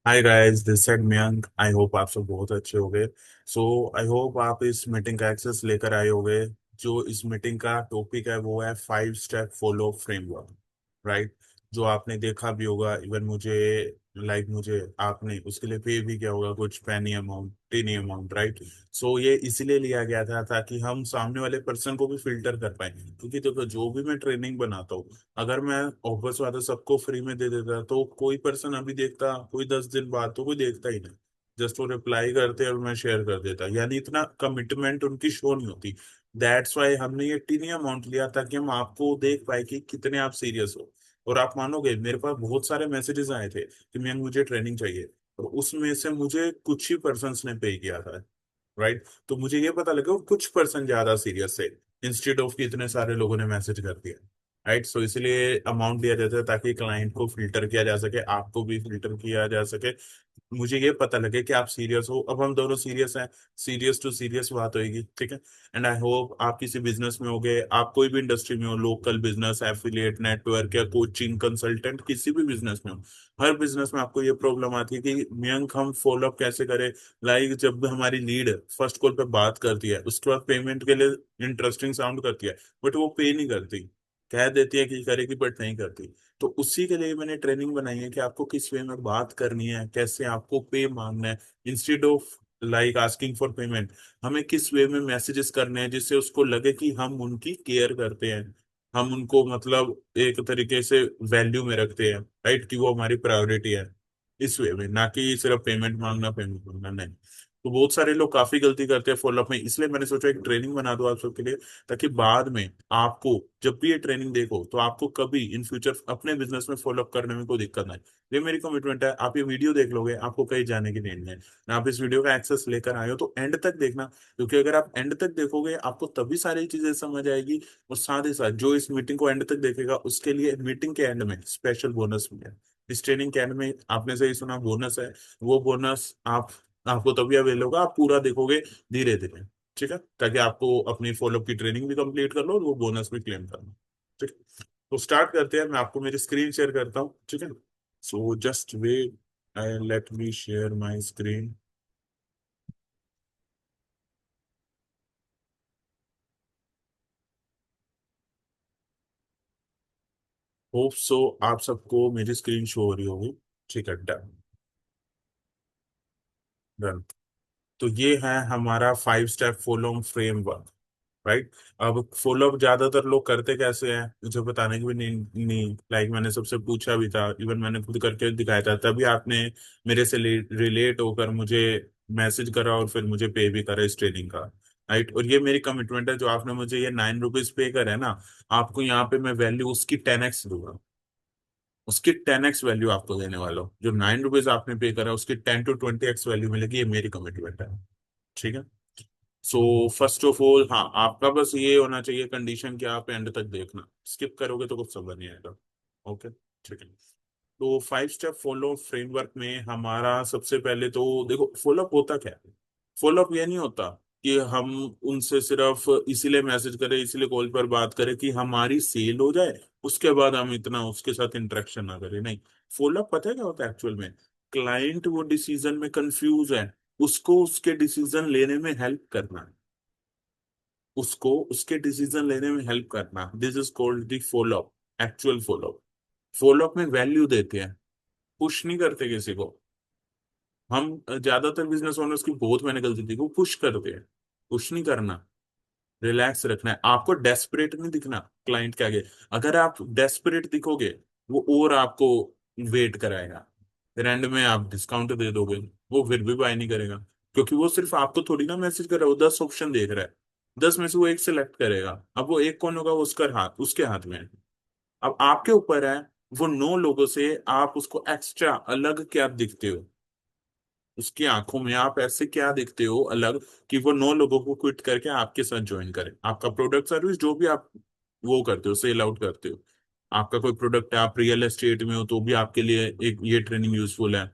Hi guys, this side Mayank. I hope आप सब बहुत अच्छे होंगे। सो आई होप आप इस मीटिंग का एक्सेस लेकर आए होंगे। जो इस मीटिंग का टॉपिक है वो है 5 स्टेप फॉलो फ्रेमवर्क। राइट। जो आपने देखा भी होगा, इवन मुझे मुझे आपने उसके लिए पे भी किया होगा कुछ पैनी अमाउंट, टेनी अमाउंट। राइट। सो ये इसीलिए लिया गया था ताकि हम सामने वाले पर्सन को भी फिल्टर कर पाए, क्योंकि देखो जो भी मैं ट्रेनिंग बनाता हूँ, अगर मैं ऑफर्स वादा सबको फ्री में दे देता तो कोई पर्सन अभी देखता, कोई 10 दिन बाद तो कोई देखता ही नहीं। जस्ट वो रिप्लाई करते और मैं शेयर कर देता, यानी इतना कमिटमेंट उनकी शो नहीं होती। दैट्स वाई हमने ये टीनी अमाउंट लिया ताकि हम आपको देख पाए कि कितने आप सीरियस हो। और आप मानोगे, मेरे पास बहुत सारे मैसेजेस आए थे कि मैं मुझे ट्रेनिंग चाहिए, और उसमें से मुझे कुछ ही पर्सन ने पे किया था। राइट। तो मुझे ये पता लगा वो कुछ पर्सन ज्यादा सीरियस है, इंस्टेड ऑफ कि इतने सारे लोगों ने मैसेज कर दिया। राइट। सो इसलिए अमाउंट दिया जाता है ताकि क्लाइंट को फिल्टर किया जा सके, आपको भी फिल्टर किया जा सके। मुझे ये पता लगे कि आप सीरियस हो, अब हम दोनों सीरियस हैं। सीरियस टू सीरियस बात होगी, ठीक है। एंड आई होप आप किसी बिजनेस में होगे, आप कोई भी इंडस्ट्री में हो, लोकल बिजनेस, एफिलिएट, नेटवर्क या कोचिंग, कंसल्टेंट, किसी भी बिजनेस में हो, हर बिजनेस में आपको ये प्रॉब्लम आती है कि मयंक हम फॉलो अप कैसे करें। जब हमारी लीड फर्स्ट कॉल पे बात करती है, उसके बाद पेमेंट के लिए इंटरेस्टिंग साउंड करती है, बट वो पे नहीं करती। कह देती है कि करेगी बट नहीं करती। तो उसी के लिए मैंने ट्रेनिंग बनाई है कि आपको किस वे में बात करनी है, कैसे आपको पे मांगना है, instead of asking for payment. हमें किस वे में मैसेजेस करने हैं जिससे उसको लगे कि हम उनकी केयर करते हैं, हम उनको मतलब एक तरीके से वैल्यू में रखते हैं। राइट, कि वो हमारी प्रायोरिटी है। इस वे में, ना कि सिर्फ पेमेंट मांगना नहीं। तो बहुत सारे लोग काफी गलती करते हैं फॉलोअप में, इसलिए मैंने सोचा एक ट्रेनिंग बना दो आप सबके लिए, ताकि बाद में आपको जब भी ये ट्रेनिंग देखो तो आपको कभी इन फ्यूचर अपने बिजनेस में फॉलोअप करने में कोई दिक्कत ना आए। ये मेरी कमिटमेंट है। आप ये वीडियो देख लोगे, आपको कहीं जाने की नीड नहीं है ना। आप इस वीडियो का एक्सेस लेकर आए हो तो एंड तक देखना, क्योंकि अगर आप एंड तक देखोगे आपको तभी सारी चीजें समझ आएगी। और साथ ही साथ जो इस मीटिंग को एंड तक देखेगा उसके लिए मीटिंग के एंड में स्पेशल बोनस भी है। इस ट्रेनिंग के एंड में आपने सही सुना, बोनस है। वो बोनस आपको तभी अवेल होगा, आप पूरा देखोगे धीरे धीरे। ठीक है, ताकि आपको अपनी फॉलोअप की ट्रेनिंग भी कंप्लीट कर लो और वो बोनस भी क्लेम कर लो। ठीक है। तो स्टार्ट करते हैं, मैं आपको मेरी स्क्रीन शेयर करता हूँ, ठीक है। So just wait, I let me share my screen. Hope so आप सबको मेरी स्क्रीन शो हो रही होगी। ठीक है, डन। डन। तो ये है हमारा 5 स्टेप फॉलो फ्रेमवर्क। राइट। अब फॉलोअप ज्यादातर लोग करते कैसे हैं मुझे बताने की भी नहीं मैंने सबसे पूछा भी था, इवन मैंने खुद करके दिखाया था, तभी आपने मेरे से रिलेट होकर मुझे मैसेज करा और फिर मुझे पे भी करा इस ट्रेनिंग का। राइट। और ये मेरी कमिटमेंट है, जो आपने मुझे ये 9 रुपीज पे करे है ना, आपको यहाँ पे मैं वैल्यू उसकी 10x दूंगा। उसकी 10x वैल्यू आपको देने वाला हूँ। जो 9 रुपीज आपने पे करा उसकी 10 to 20x वैल्यू मिलेगी, ये मेरी कमिटमेंट है। ठीक है। सो फर्स्ट ऑफ ऑल, हाँ, आपका बस ये होना चाहिए कंडीशन कि आप एंड तक देखना, स्किप करोगे तो कुछ समझ नहीं आएगा। ओके। ठीक है। तो 5 स्टेप फॉलो फ्रेमवर्क में हमारा सबसे पहले तो देखो, फॉलोअप होता क्या है। फॉलोअप ये नहीं होता कि हम उनसे सिर्फ इसीलिए मैसेज करें, इसीलिए कॉल पर बात करें कि हमारी सेल हो जाए, उसके बाद हम इतना उसके साथ इंटरेक्शन ना करें। नहीं। फॉलोअप पता है क्या होता है एक्चुअल में। क्लाइंट वो डिसीजन में कंफ्यूज है, उसको उसके डिसीजन लेने में हेल्प करना है। उसको उसके डिसीजन लेने में हेल्प करना, this is called the follow up. Actual follow up. Follow up में वैल्यू देते हैं, पुश नहीं करते किसी को। हम ज्यादातर बिजनेस ओनर्स की बहुत मैंने गलती थी, वो पुश करते हैं। पुश नहीं करना, रिलैक्स रखना है। आपको डेस्परेट नहीं दिखना क्लाइंट के आगे। अगर आप डेस्परेट दिखोगे, वो और आपको वेट कराएगा, फिर एंड में आप डिस्काउंट दे दोगे, वो फिर भी बाय नहीं करेगा। क्योंकि वो सिर्फ आपको थोड़ी ना मैसेज कर रहा है, वो 10 ऑप्शन देख रहा है। 10 में से वो एक सिलेक्ट करेगा, अब वो एक कौन होगा, वो उसके हाथ में है। अब आपके ऊपर है, वो 9 लोगों से आप उसको एक्स्ट्रा अलग क्या दिखते हो, उसकी आंखों में आप ऐसे क्या दिखते हो अलग, कि वो 9 लोगों को क्विट करके आपके साथ ज्वाइन करे। आपका प्रोडक्ट सर्विस जो भी आप वो करते हो, सेल आउट करते हो, आपका कोई प्रोडक्ट है, आप रियल एस्टेट में हो तो भी आपके लिए एक ये ट्रेनिंग यूजफुल है।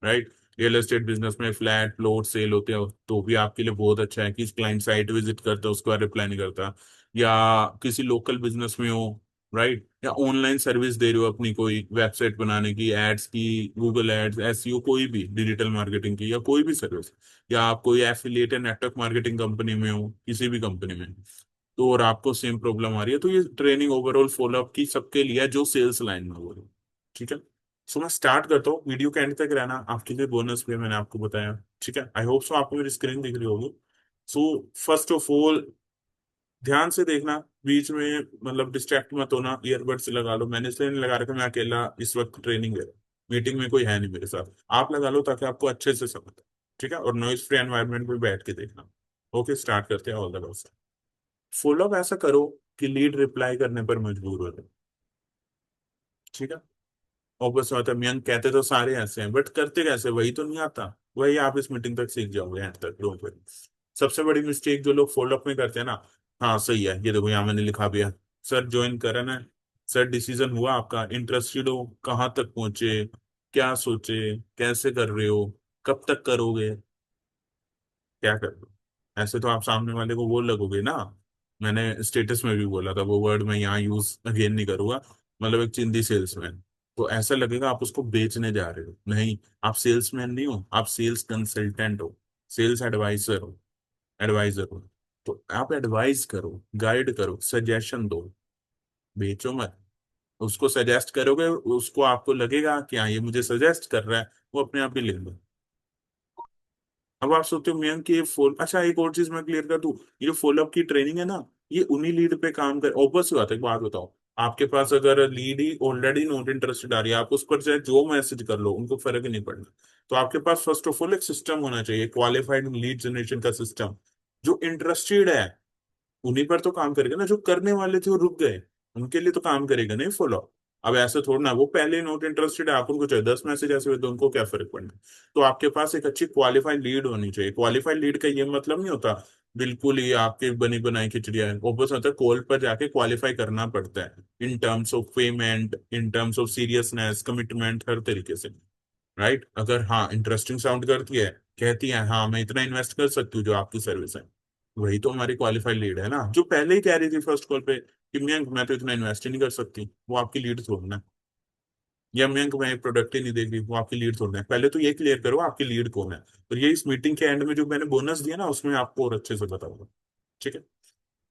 राइट। रियल एस्टेट बिजनेस में फ्लैट प्लॉट सेल होते हो तो भी आपके लिए बहुत अच्छा है कि क्लाइंट साइट विजिट करता है, उसको रिप्लाई नहीं करता। या किसी लोकल बिजनेस में हो, राइट, या ऑनलाइन सर्विस दे रहे हो अपनी, कोई वेबसाइट बनाने की, एड्स की, गूगल एड्स, एसईओ, कोई भी डिजिटल मार्केटिंग की या कोई भी सर्विस, या आप कोई एफिलिएट या नेटवर्क मार्केटिंग कंपनी में हो, किसी भी कंपनी में, तो और आपको सेम प्रॉब्लम आ रही है, तो ये ट्रेनिंग ओवरऑल फॉलोअप की सबके लिए है जो सेल्स लाइन में हो रही है। ठीक है। सो मैं स्टार्ट करता हूँ, वीडियो के एंड तक रहना, आपके लिए बोनस भी मैंने आपको बताया। ठीक है, आई होप सो आपको मेरी स्क्रीन दिख रही होगी। सो फर्स्ट ऑफ ऑल, ध्यान से देखना, बीच में मतलब डिस्ट्रैक्ट मत होना, ईयरबड्स लगा लो, मैंने इसलिए नहीं लगा रखा, मैं अकेला इस वक्त ट्रेनिंग दे रहा हूँ, मीटिंग में कोई है नहीं मेरे साथ, आप लगा लो ताकि आपको अच्छे से समझ आए। ठीक है, और नॉइज फ्री एनवायरनमेंट में बैठ के देखना। ओके, स्टार्ट करते हैं, all the best. Follow up ऐसा करो कि लीड रिप्लाई करने पर मजबूर हो जाए। ठीक है। ऑब्वियस बात है, मियन कहते तो सारे ऐसे हैं, बट करते कैसे वही तो नहीं आता। वही आप इस मीटिंग तक सीख जाओगे, एंड तक, डोंट वरी। सबसे बड़ी मिस्टेक जो लोग फॉलो अप में करते हैं ना, हाँ सही है, ये देखो यहाँ मैंने लिखा भी है, सर ज्वाइन करा ना, सर डिसीजन हुआ आपका, इंटरेस्टेड हो, कहाँ तक पहुंचे, क्या सोचे, कैसे कर रहे हो, कब तक करोगे, क्या कर रहे हो। ऐसे तो आप सामने वाले को वो लगोगे ना, मैंने स्टेटस में भी बोला था, वो वर्ड मैं यहाँ यूज अगेन नहीं करूंगा, मतलब एक चिंदी सेल्समैन, तो ऐसा लगेगा आप उसको बेचने जा रहे हो, नहीं, आप सेल्समैन नहीं हो, आप सेल्स कंसल्टेंट हो, सेल्स एडवाइजर हो, एडवाइजर हो। तो आप एडवाइस करो, गाइड करो, सजेशन दो, बेचो मत। उसको सजेस्ट करोगे, उसको आपको लगेगा कि हाँ ये मुझे सजेस्ट कर रहा है, वो अपने आप ही ले लो। अब आप सोचते हो मियां कि ये फॉल, अच्छा एक और चीज मैं क्लियर कर दूं, ये जो फॉलोअप की ट्रेनिंग है ना, ये उन्हीं लीड पे काम कर, ऑब्वियस बात है, एक बात बताओ, आपके पास अगर लीड ही ऑलरेडी नॉट इंटरेस्टेड आ रही है, आप उस पर चाहे जो मैसेज कर लो, उनको फर्क ही नहीं पड़ना। तो आपके पास फर्स्ट ऑफ ऑल एक सिस्टम होना चाहिए, क्वालिफाइड लीड जनरेशन का सिस्टम, जो इंटरेस्टेड है उन्हीं पर तो काम करेगा ना, जो करने वाले थे वो रुक गए, उनके लिए तो काम करेगा नहीं फॉलो। अब ऐसे थोड़ा ना, वो पहले नॉट इंटरेस्टेड है, आप उनको चाहे 10 मैसेज ऐसे हुए तो उनको क्या फर्क पड़ना। तो आपके पास एक अच्छी क्वालिफाइड लीड होनी चाहिए। क्वालिफाइड लीड का ये मतलब नहीं होता बिल्कुल ही आपकी बनी बनाई खिचड़िया है, ऑब्वियस होता है, कॉल पर जाके क्वालिफाई करना पड़ता है, in terms of payment, in terms of seriousness, commitment, हर तरीके से। राइट, अगर हाँ इंटरेस्टिंग साउंड करती है, कहती है हाँ मैं इतना इन्वेस्ट कर सकती हूँ जो आपकी सर्विस है, वही तो हमारी क्वालिफाइड लीड है ना, जो पहले ही कह रही थी फर्स्ट कॉल पे कि मयंक मैं तो इतना इन्वेस्ट ही नहीं कर सकती, वो आपकी लीड थोड़ी ना। या मयंक मैं एक प्रोडक्ट ही नहीं देख रही, वो आपकी लीड थोड़ी ना है। पहले तो ये क्लियर करो आपकी लीड कौन है, और ये इस मीटिंग के एंड में जो मैंने बोनस दिया ना उसमें आपको और अच्छे से बताऊंगा। ठीक है।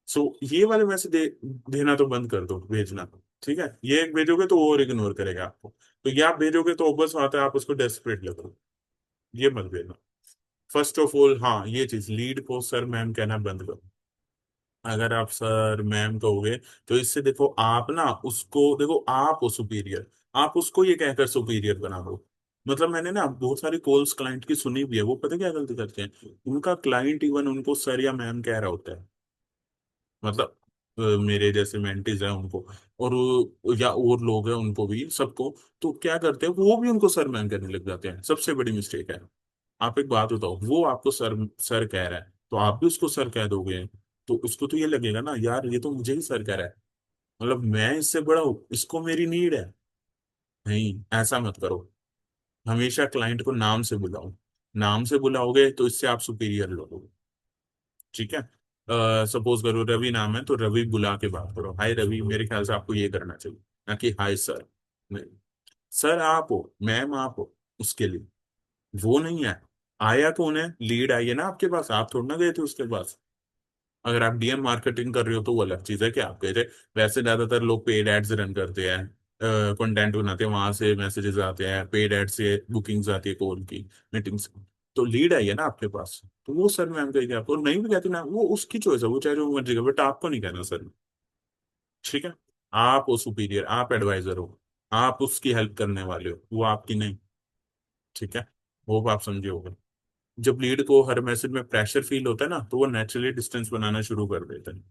सो ये वाले मैसेज देना तो बंद कर दो, भेजना। ठीक है, ये एक भेजोगे तो वो और इग्नोर करेगा आपको, तो ये आप भेजोगे तो बस बात है, आप उसको डेस्परेट लगो, ये मत भेजना। फर्स्ट ऑफ ऑल हाँ, ये चीज लीड को सर मैम कहना बंद करो। अगर आप सर मैम कहोगे तो इससे देखो आप ना उसको, देखो आप हो सुपीरियर, आप उसको ये कहकर सुपीरियर बना दो। मतलब मैंने ना बहुत सारी कॉल्स क्लाइंट की सुनी भी है, वो पता क्या गलती करते हैं, उनका क्लाइंट इवन उनको सर या मैम कह रहा होता है, मतलब मेरे जैसे मेंटीज हैं उनको, और या और लोग हैं उनको भी, सबको, तो क्या करते हैं वो भी उनको सर मैम कहने लग जाते हैं, सबसे बड़ी मिस्टेक है। आप एक बात बताओ, वो आपको सर सर कह रहा है तो आप भी उसको सर कह दोगे, तो उसको तो ये लगेगा ना यार ये तो मुझे ही सर कह रहा है, मतलब मैं इससे बड़ा हूँ, इसको मेरी नीड है। नहीं, ऐसा मत करो, हमेशा क्लाइंट को नाम से बुलाओ, नाम से बुलाओगे तो इससे आप सुपीरियर लोगे। ठीक है, सपोज करो रवि नाम है, तो रवि बुला के बात करो, हाय रवि, मेरे ख्याल से आपको ये करना चाहिए, ना कि हाय सर। नहीं, सर आप हो, मैम आप हो, उसके लिए, वो नहीं है। आया कौन है, लीड आई है ना आपके पास, आप थोड़ा ना गए थे उसके पास। अगर आप डीएम मार्केटिंग कर रहे हो तो वो अलग चीज है कि आप गए थे। वैसे ज्यादातर लोग पेड एड्स रन करते हैं, कंटेंट बनाते हैं, वहां से मैसेजेस आते हैं, पेड एड से बुकिंग्स आती है, कॉल की, मीटिंग्स। तो लीड आई है ना आपके पास, तो वो सर मैम कहेगी आपको, और नहीं भी कहती ना, वो उसकी चॉइस है, वो चाहे जो मर्जी करे, बट आपको नहीं कहना सर। ठीक है, आप हो सुपीरियर, आप एडवाइजर हो, आप उसकी हेल्प करने वाले हो, वो आपकी नहीं। ठीक है, वो आप समझे होगे। जब लीड को हर मैसेज में प्रेशर फील होता है ना, तो वो नेचुरली डिस्टेंस बनाना शुरू कर देता है,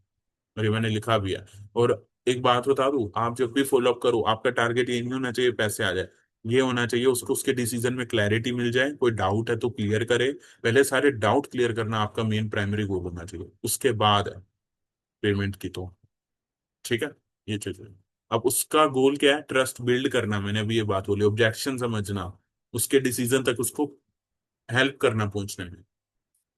और ये मैंने लिखा भी है। और एक बात बता दूं, आप जब भी फॉलो अप करो, आपका टारगेट ये नहीं होना चाहिए पैसे आ जाए, ये होना चाहिए उसको उसके डिसीजन में क्लैरिटी मिल जाए, कोई डाउट है तो क्लियर करे। पहले सारे डाउट क्लियर करना आपका मेन प्राइमरी गोल होना चाहिए, उसके बाद है पेमेंट की तो। ठीक है, ये चीज है। अब उसका गोल क्या है, ट्रस्ट बिल्ड करना, मैंने अभी ये बात बोली, ऑब्जेक्शन समझना, उसके डिसीजन तक उसको हेल्प करना पहुंचने में।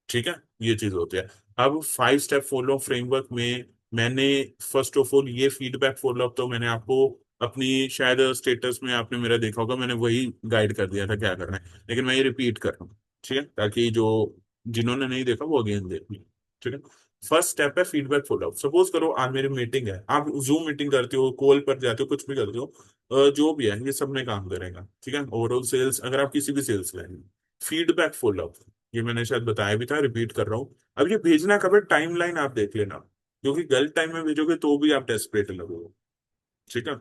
ठीक है, ये चीज होती है। अब 5 स्टेप फॉलो फ्रेमवर्क में मैंने फर्स्ट ऑफ ऑल ये फीडबैक फॉलो अप तो मैंने आपको अपनी शायद स्टेटस में आपने मेरा देखा होगा, मैंने वही गाइड कर दिया था क्या करना है, लेकिन मैं ये रिपीट कर रहा हूँ। ठीक है, ताकि जो जिन्होंने नहीं देखा वो अगेन देख लें। ठीक है। फर्स्ट स्टेप है फीडबैक फॉलो अप। सपोज करो आज मेरी मीटिंग है, आप जूम मीटिंग करते हो, कॉल पर जाते हो, कुछ भी करते हो, जो भी है ये सब में काम करेगा। ठीक है, ओवरऑल सेल्स, अगर आप किसी भी सेल्स लाइन में, फीडबैक फॉलो अप, ये मैंने शायद बताया भी था, रिपीट कर रहा हूँ। अब ये भेजना कब है, टाइमलाइन आप देख लेना, क्योंकि गलत टाइम में भेजोगे तो भी आप डेस्परेट लगोगे। ठीक है।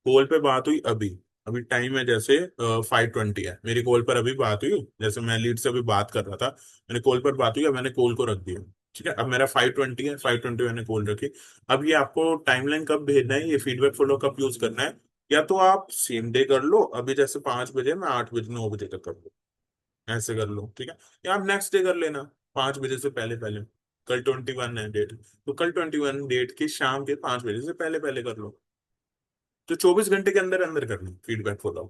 कॉल पे बात हुई अभी, अभी टाइम है जैसे 5:20 है, मेरी कॉल पर अभी बात हुई, जैसे मैं लीड से अभी बात कर रहा था, मैंने कॉल पर बात हुई, अब मैंने कॉल को रख दिया। ठीक है, अब मेरा 5:20 है, 5:20 मैंने कॉल रखी। अब ये आपको टाइमलाइन कब भेजना है, ये फीडबैक फॉलो कब यूज करना है, या तो आप सेम डे कर लो, अभी जैसे 5 बजे, मैं 8 बजे 9 बजे तक कर लो, ऐसे कर लो। ठीक है, या आप नेक्स्ट डे कर लेना, 5 बजे से पहले पहले। कल 21 है डेट, तो कल 21 डेट की शाम के 5 बजे से पहले पहले कर लो। तो 24 घंटे के अंदर अंदर कर लो फीडबैक फॉलो।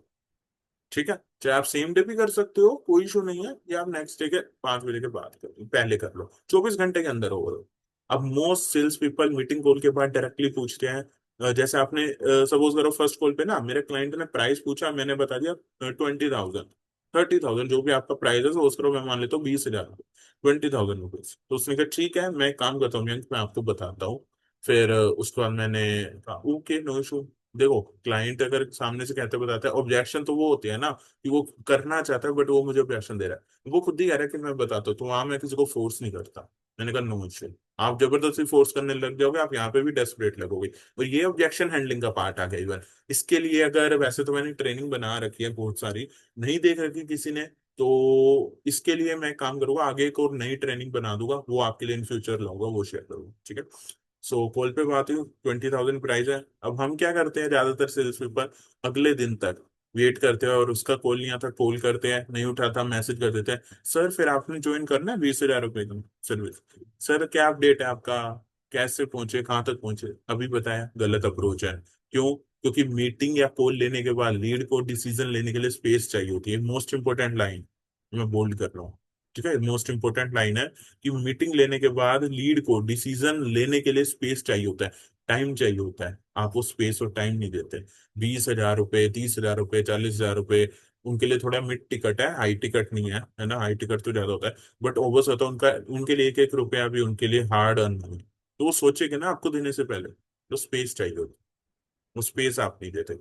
ठीक है, चाहे आप सेम डे भी कर सकते हो, कोई इशू नहीं है, या आप नेक्स्ट डे के 5 बजे के बाद कर लो, पहले कर लो, 24 घंटे के अंदर ओवरऑल। अब most sales people meeting call के बाद डायरेक्टली पूछते हैं, जैसे आपने सपोज करो फर्स्ट कॉल पे ना मेरे क्लाइंट ने प्राइस पूछा, मैंने बता दिया 20,000, 30,000, जो भी आपका प्राइस है सपोज करो, मैं मान लेता हूँ 20,000, 20,000 रुपीज। तो उसने कहा ठीक है, मैं एक काम करता हूँ मैं आपको बताता हूँ। फिर उसके बाद मैंने कहा ओके, नो इशू। देखो, क्लाइंट अगर सामने से कहते बताता है, ऑब्जेक्शन तो वो होती है ना कि वो करना चाहता है बट वो मुझे ऑब्जेक्शन दे रहा है, वो खुद ही कह रहा है कि मैं बताता हूँ, तो वहां मैं किसी को फोर्स नहीं करता। मैंने कहा नो इश्यू। आप जबरदस्ती फोर्स करने लग जाओगे, आप यहाँ पे भी डेस्परेट लगोगे। और ये ऑब्जेक्शन हैंडलिंग का पार्ट आ गया इवन। इसके लिए अगर, वैसे तो मैंने ट्रेनिंग बना रखी है बहुत सारी, नहीं देख रखी किसी ने, तो इसके लिए मैं काम करूंगा, आगे एक और नई ट्रेनिंग बना दूंगा, वो आपके लिए इन फ्यूचर लाऊंगा, वो शेयर करूंगा। ठीक है। सो कॉल पे बात हुई, 20,000 प्राइस है। अब हम क्या करते हैं ज्यादातर सेल्स पीपल, अगले दिन तक वेट करते हैं, और उसका कॉल नहीं आता, कॉल करते हैं नहीं उठाता, मैसेज कर देते हैं, सर फिर आपने ज्वाइन करना है 20,000 रुपए का सर्विस, सर क्या अपडेट है आपका, कैसे पहुंचे, कहाँ तक पहुंचे, अभी बताया, गलत अप्रोच है। क्यों? क्योंकि मीटिंग या कॉल लेने के बाद लीड को डिसीजन लेने के लिए स्पेस चाहिए होती है, मोस्ट इंपोर्टेंट लाइन मैं बोल्ड कर रहा हूँ। ठीक है, मोस्ट इंपोर्टेंट लाइन है कि मीटिंग लेने के बाद लीड को डिसीजन लेने के लिए स्पेस चाहिए होता है, टाइम चाहिए होता है, आप वो स्पेस और टाइम नहीं देते। 20,000 रुपए, 30,000 रुपए, 40,000 रुपए, उनके लिए थोड़ा मिड टिकट है, हाई टिकट नहीं है ना, हाई टिकट तो ज्यादा होता है, बट ओवर्स होता है उनका, उनके लिए एक एक रुपया भी उनके लिए हार्ड अर्न है, तो वो सोचेंगे ना आपको देने से पहले, तो स्पेस चाहिए होती है, वो स्पेस आप नहीं देते।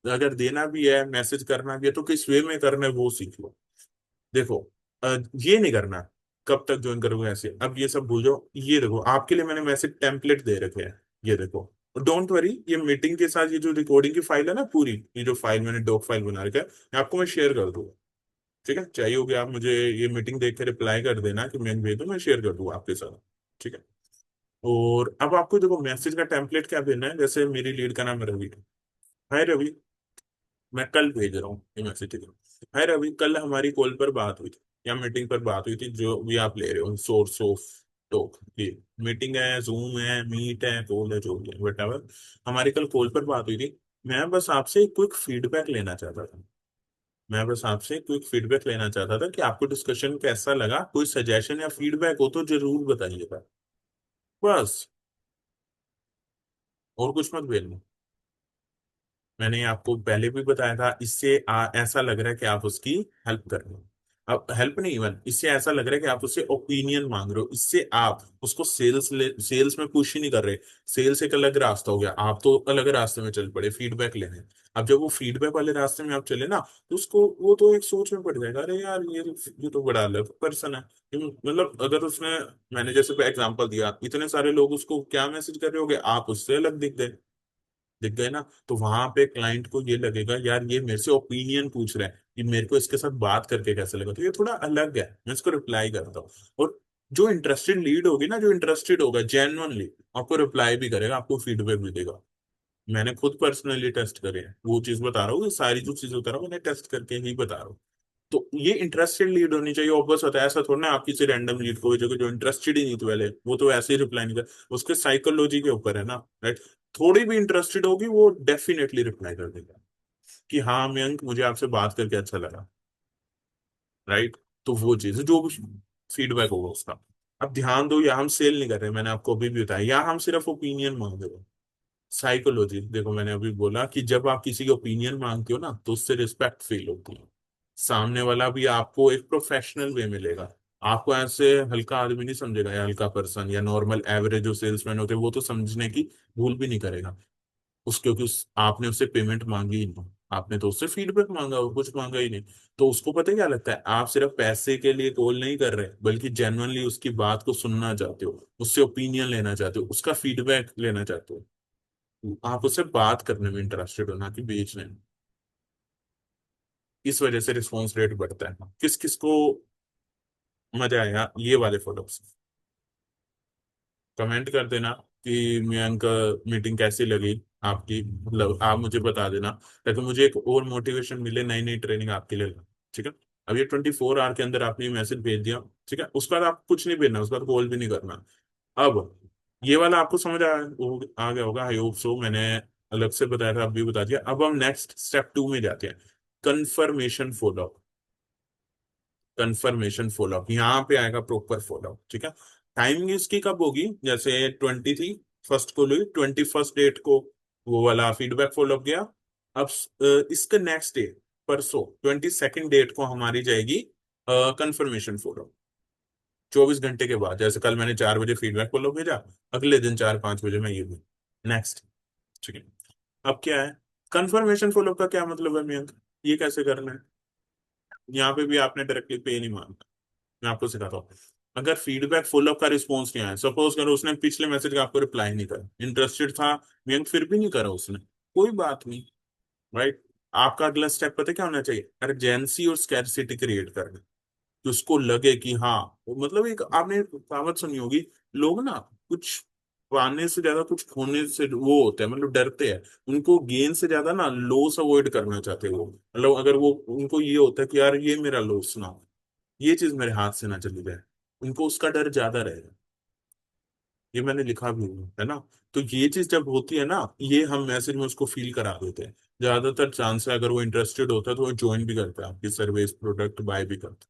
अगर देना भी है, मैसेज करना भी है, तो किस वे में करना है वो सीख लो। देखो, ये नहीं करना कब तक ज्वाइन करोगे ऐसे, अब ये सब भूल जाओ, ये देखो आपके लिए मैंने मैसेज टेम्पलेट दे रखे हैं, ये देखो, डोंट वरी, ये मीटिंग के साथ ये जो रिकॉर्डिंग की फाइल है ना पूरी, ये जो फाइल मैंने डॉक फाइल बना रखा है, ये आपको मैं शेयर कर दूंगा। ठीक है, चाहिए होगी आप मुझे ये मीटिंग देख के रिप्लाई कर देना कि मैं भेज दूँ, मैं शेयर कर दूंगा आपके साथ। ठीक है। और अब आपको देखो मैसेज का टेम्पलेट क्या भेजना है, जैसे मेरी लीड का नाम है रवि। हाय रवि, मैं कल भेज रहा हूँ ये मैसेज। ठीक है, हाय रवि, कल हमारी कॉल पर बात हुई थी, या मीटिंग पर बात हुई थी, जो भी आप ले रहे हो सोर्स ऑफ टॉक, ये मीटिंग है, जूम है, मीट है, कॉल है, जो भी है वट, हमारी कल कॉल पर बात हुई थी। मैं बस आपसे क्विक फीडबैक लेना चाहता था, मैं बस आपसे क्विक फीडबैक लेना चाहता था कि आपको डिस्कशन कैसा लगा, कोई सजेशन या फीडबैक हो तो जरूर बताइएगा, बस, और कुछ मत भेजना। मैंने आपको पहले भी बताया था, इससे ऐसा लग रहा है कि आप उसकी हेल्प कर रहे हो। अब हेल्प नहीं, इवन इससे ऐसा लग रहा है कि आप उससे ओपिनियन मांग रहे हो, इससे आप उसको सेल्स में पुश ही नहीं कर रहे। सेल्स एक अलग रास्ता हो गया, आप तो अलग रास्ते में चल पड़े फीडबैक लेने। अब जब वो फीडबैक वाले रास्ते में आप चले ना, तो उसको वो तो एक सोच में पड़ जाएगा, अरे यार ये तो बड़ा अलग पर्सन है। मतलब अगर उसने, मैंने जैसे एग्जांपल दिया, इतने सारे लोग उसको क्या मैसेज कर रहे होगे, आप उससे अलग दिख गए, दिख गए ना, तो वहां पे क्लाइंट को ये लगेगा यार ये मेरे से ओपिनियन पूछ रहा है, कि मेरे को इसके साथ बात करके कैसा लगा, तो ये थोड़ा अलग है, मैं इसको रिप्लाई करता हूँ। और जो इंटरेस्टेड लीड होगी ना, जो इंटरेस्टेड होगा जेन्युइनली, आपको रिप्लाई भी करेगा, आपको फीडबैक भी देगा। मैंने खुद पर्सनली टेस्ट करे हैं, वो चीज बता रहा हूँ, ये सारी जो चीज बता रहा हूँ मैंने टेस्ट करके ही बता रहा हूँ। तो ये इंटरेस्टेड लीड होनी चाहिए, ऑब्वियस होता है, ऐसा थोड़ा ना आप किसी रैंडम लीड को भेजोगे जो इंटरेस्टेड ही नहीं थी पहले, वो तो ऐसे ही रिप्लाई नहीं कर, उसके साइकोलॉजी के ऊपर है ना, राइट। थोड़ी भी इंटरेस्टेड होगी वो डेफिनेटली रिप्लाई कर देगा कि हाँ मयंक, मुझे आपसे बात करके अच्छा लगा, राइट। तो वो चीज है, जो भी फीडबैक होगा उसका। अब ध्यान दो, यहाँ हम सेल नहीं कर रहे, मैंने आपको अभी भी बताया, यहाँ हम सिर्फ ओपिनियन मांग रहे हो। साइकोलॉजी देखो, मैंने अभी बोला कि जब आप किसी की ओपिनियन मांगते हो ना, तो उससे रिस्पेक्ट फील होती है। सामने वाला भी आपको एक प्रोफेशनल वे मिलेगा। आपको ऐसे हल्का आदमी नहीं समझेगा, या हल्का पर्सन या नॉर्मल एवरेज जो सेल्समैन होते हैं वो तो समझने की भूल भी नहीं करेगा। क्योंकि आपने उससे पेमेंट मांगी ही नहीं, आपने तो उससे फीडबैक मांगा, और कुछ मांगा ही नहीं। तो उसको पता है क्या लगता है, आप सिर्फ पैसे के लिए कॉल नहीं कर रहे, बल्कि जेन्युइनली उसकी बात को सुनना चाहते हो, उससे ओपिनियन लेना चाहते हो, उसका फीडबैक लेना चाहते हो। आप उससे बात करने में इंटरेस्टेड हो, ना कि बेचने में। इस वजह से रिस्पॉन्स रेट बढ़ता है। किस किस को मजा आया ये वाले फोटोज, कमेंट कर देना कि मयंक मीटिंग कैसी लगी आपकी, मतलब आप मुझे बता देना, ताकि मुझे एक और मोटिवेशन मिले नई नई ट्रेनिंग आपके लिए। ठीक है। अब ये 24 आवर के अंदर आपने मैसेज भेज दिया, ठीक है, उसके बाद आप कुछ नहीं भेजना, उसके बाद कॉल भी नहीं करना। अब ये वाला आपको समझ आ गया होगा, आई होप सो। मैंने अलग से बताया था, अब भी बता दिया। अब हम नेक्स्ट स्टेप 2 में जाते हैं, कंफर्मेशन फॉलो। कंफर्मेशन फॉलोअप, यहाँ पे आएगा प्रॉपर फॉलोअप। ठीक है। टाइमिंग इसकी कब होगी, जैसे 21 को ली, 21 डेट को वो वाला फीडबैक फॉलोअप गया। अब इसका नेक्स्ट डे, परसों 22 डेट को हमारी जाएगी कंफर्मेशन फॉलोअप। 24 घंटे के बाद, जैसे कल मैंने 4 बजे फीडबैक फॉलोअप भेजा, अगले दिन 4-5 बजे मैं ये भी नेक्स्ट। ठीक है। अब क्या है कंफर्मेशन फॉलोअप का, क्या मतलब है मयंक, ये कैसे करना है? यहाँ पे भी आपने डायरेक्टली पे नहीं मांगा, मैं आपको सिखाता हूँ। अगर फीडबैक फॉलोअप का रिस्पॉन्स नहीं आया, सपोज करो उसने पिछले मैसेज का आपको रिप्लाई नहीं करा, इंटरेस्टेड था मयंक फिर भी नहीं करा उसने, कोई बात नहीं, राइट। आपका अगला स्टेप पता है क्या होना चाहिए, अर्जेंसी और स्कैरसिटी क्रिएट करना, कि उसको लगे कि हाँ, मतलब एक आपने कहावत सुनी होगी, लोग ना कुछ पाने से ज्यादा कुछ खोने से वो होते हैं, मतलब डरते हैं। उनको गेन से ज्यादा ना लॉस अवॉइड करना चाहते हैं वो, मतलब अगर वो, उनको ये होता है कि यार ये मेरा लॉस ना हो, ये चीज मेरे हाथ से ना चली जाए, उनको उसका डर ज्यादा रहेगा। ये मैंने लिखा भी है ना। तो ये चीज जब होती है ना, ये हम मैसेज में उसको फील करा देते हैं। ज्यादातर चांस है अगर वो इंटरेस्टेड होता है तो वो ज्वाइन भी करता है, आपकी सर्विस प्रोडक्ट बाय भी करता है।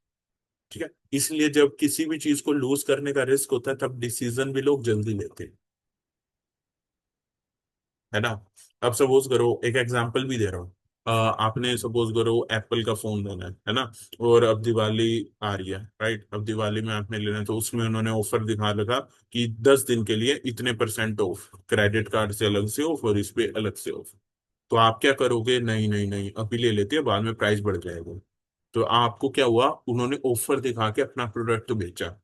ठीक है। इसलिए जब किसी भी चीज को लूज करने का रिस्क होता है, तब डिसीजन भी लोग जल्दी लेते हैं, है ना। अब सपोज करो, एक एग्जांपल भी दे रहा हूँ। आपने सपोज करो एप्पल का फोन लेना है ना, और अब दिवाली आ रही है, राइट। अब दिवाली में आपने लेना है, तो उसमें उन्होंने ऑफर दिखा रखा कि 10 दिन के लिए इतने % ऑफ, क्रेडिट कार्ड से अलग से ऑफ और इस पे अलग से ऑफ। तो आप क्या करोगे, नहीं नहीं नहीं अभी ले लेते हैं, बाद में प्राइस बढ़ जाएगा। तो आपको क्या हुआ, उन्होंने ऑफर दिखा के अपना प्रोडक्ट बेचा,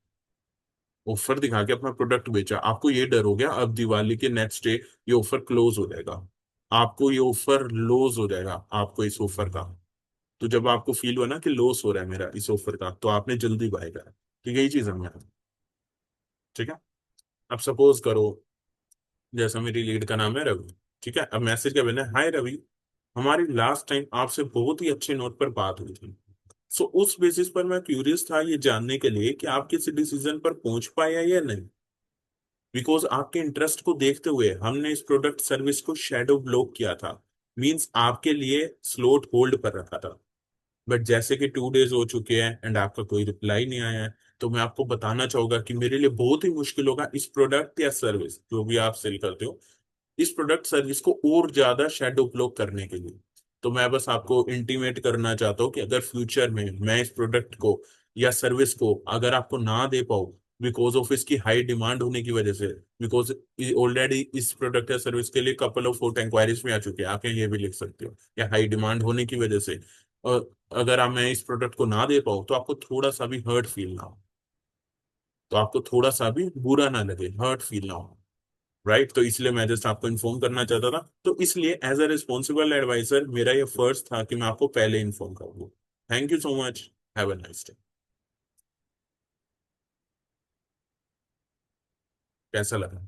ऑफर दिखा के अपना प्रोडक्ट बेचा। आपको ये डर हो गया अब दिवाली के नेक्स्ट डे ये ऑफर क्लोज हो जाएगा, आपको ये ऑफर लॉस हो जाएगा आपको इस ऑफर का। तो जब आपको फील हुआ ना कि लॉस हो रहा है मेरा इस ऑफर का, तो आपने जल्दी बाय करा। ठीक है, यही चीज हमें। ठीक है। अब सपोज करो, जैसा मेरी लीड का नाम है रवि, ठीक है, अब मैसेज क्या बना है, हाय रवि, हमारी लास्ट टाइम आपसे बहुत ही अच्छे नोट पर बात हुई थी। सो उस बेसिस पर मैं क्यूरियस था ये जानने के लिए कि आप किसी डिसीजन पर पहुंच पाया या नहीं। बिकॉज आपके इंटरेस्ट को देखते हुए हमने इस प्रोडक्ट सर्विस को शेडो ब्लॉक किया था, मींस आपके लिए स्लॉट होल्ड पर रखा था। बट जैसे कि 2 डेज हो चुके हैं एंड आपका कोई रिप्लाई नहीं आया है, तो मैं आपको बताना चाहूंगा कि मेरे लिए बहुत ही मुश्किल होगा इस प्रोडक्ट या सर्विस जो भी आप सेल करते हो, इस प्रोडक्ट सर्विस को और ज्यादा शेडो ब्लॉक करने के लिए। तो मैं बस आपको इंटीमेट करना चाहता हूँ कि अगर फ्यूचर में मैं इस प्रोडक्ट को या सर्विस को अगर आपको ना दे पाऊँ, बिकॉज ऑफ इसकी हाई डिमांड होने की वजह से, बिकॉज ऑलरेडी इस प्रोडक्ट या सर्विस के लिए कपल ऑफ फोर्थ इंक्वायरीज में आ चुके हैं, आप यहाँ ये भी लिख सकते हो, या हाई डिमांड होने की वजह से। और अगर आप मैं इस प्रोडक्ट को ना दे पाऊँ, तो आपको थोड़ा सा भी हर्ट फील ना हो, तो आपको थोड़ा सा भी बुरा ना लगे, हर्ट फील ना हो, राइट। तो इसलिए मैं जस्ट आपको इन्फॉर्म करना चाहता था, तो इसलिए एज अ रिस्पॉन्सिबल एडवाइजर मेरा ये फर्ज था कि मैं आपको पहले इन्फॉर्म करूँ। Thank you so much, have a nice day. कैसा लगा,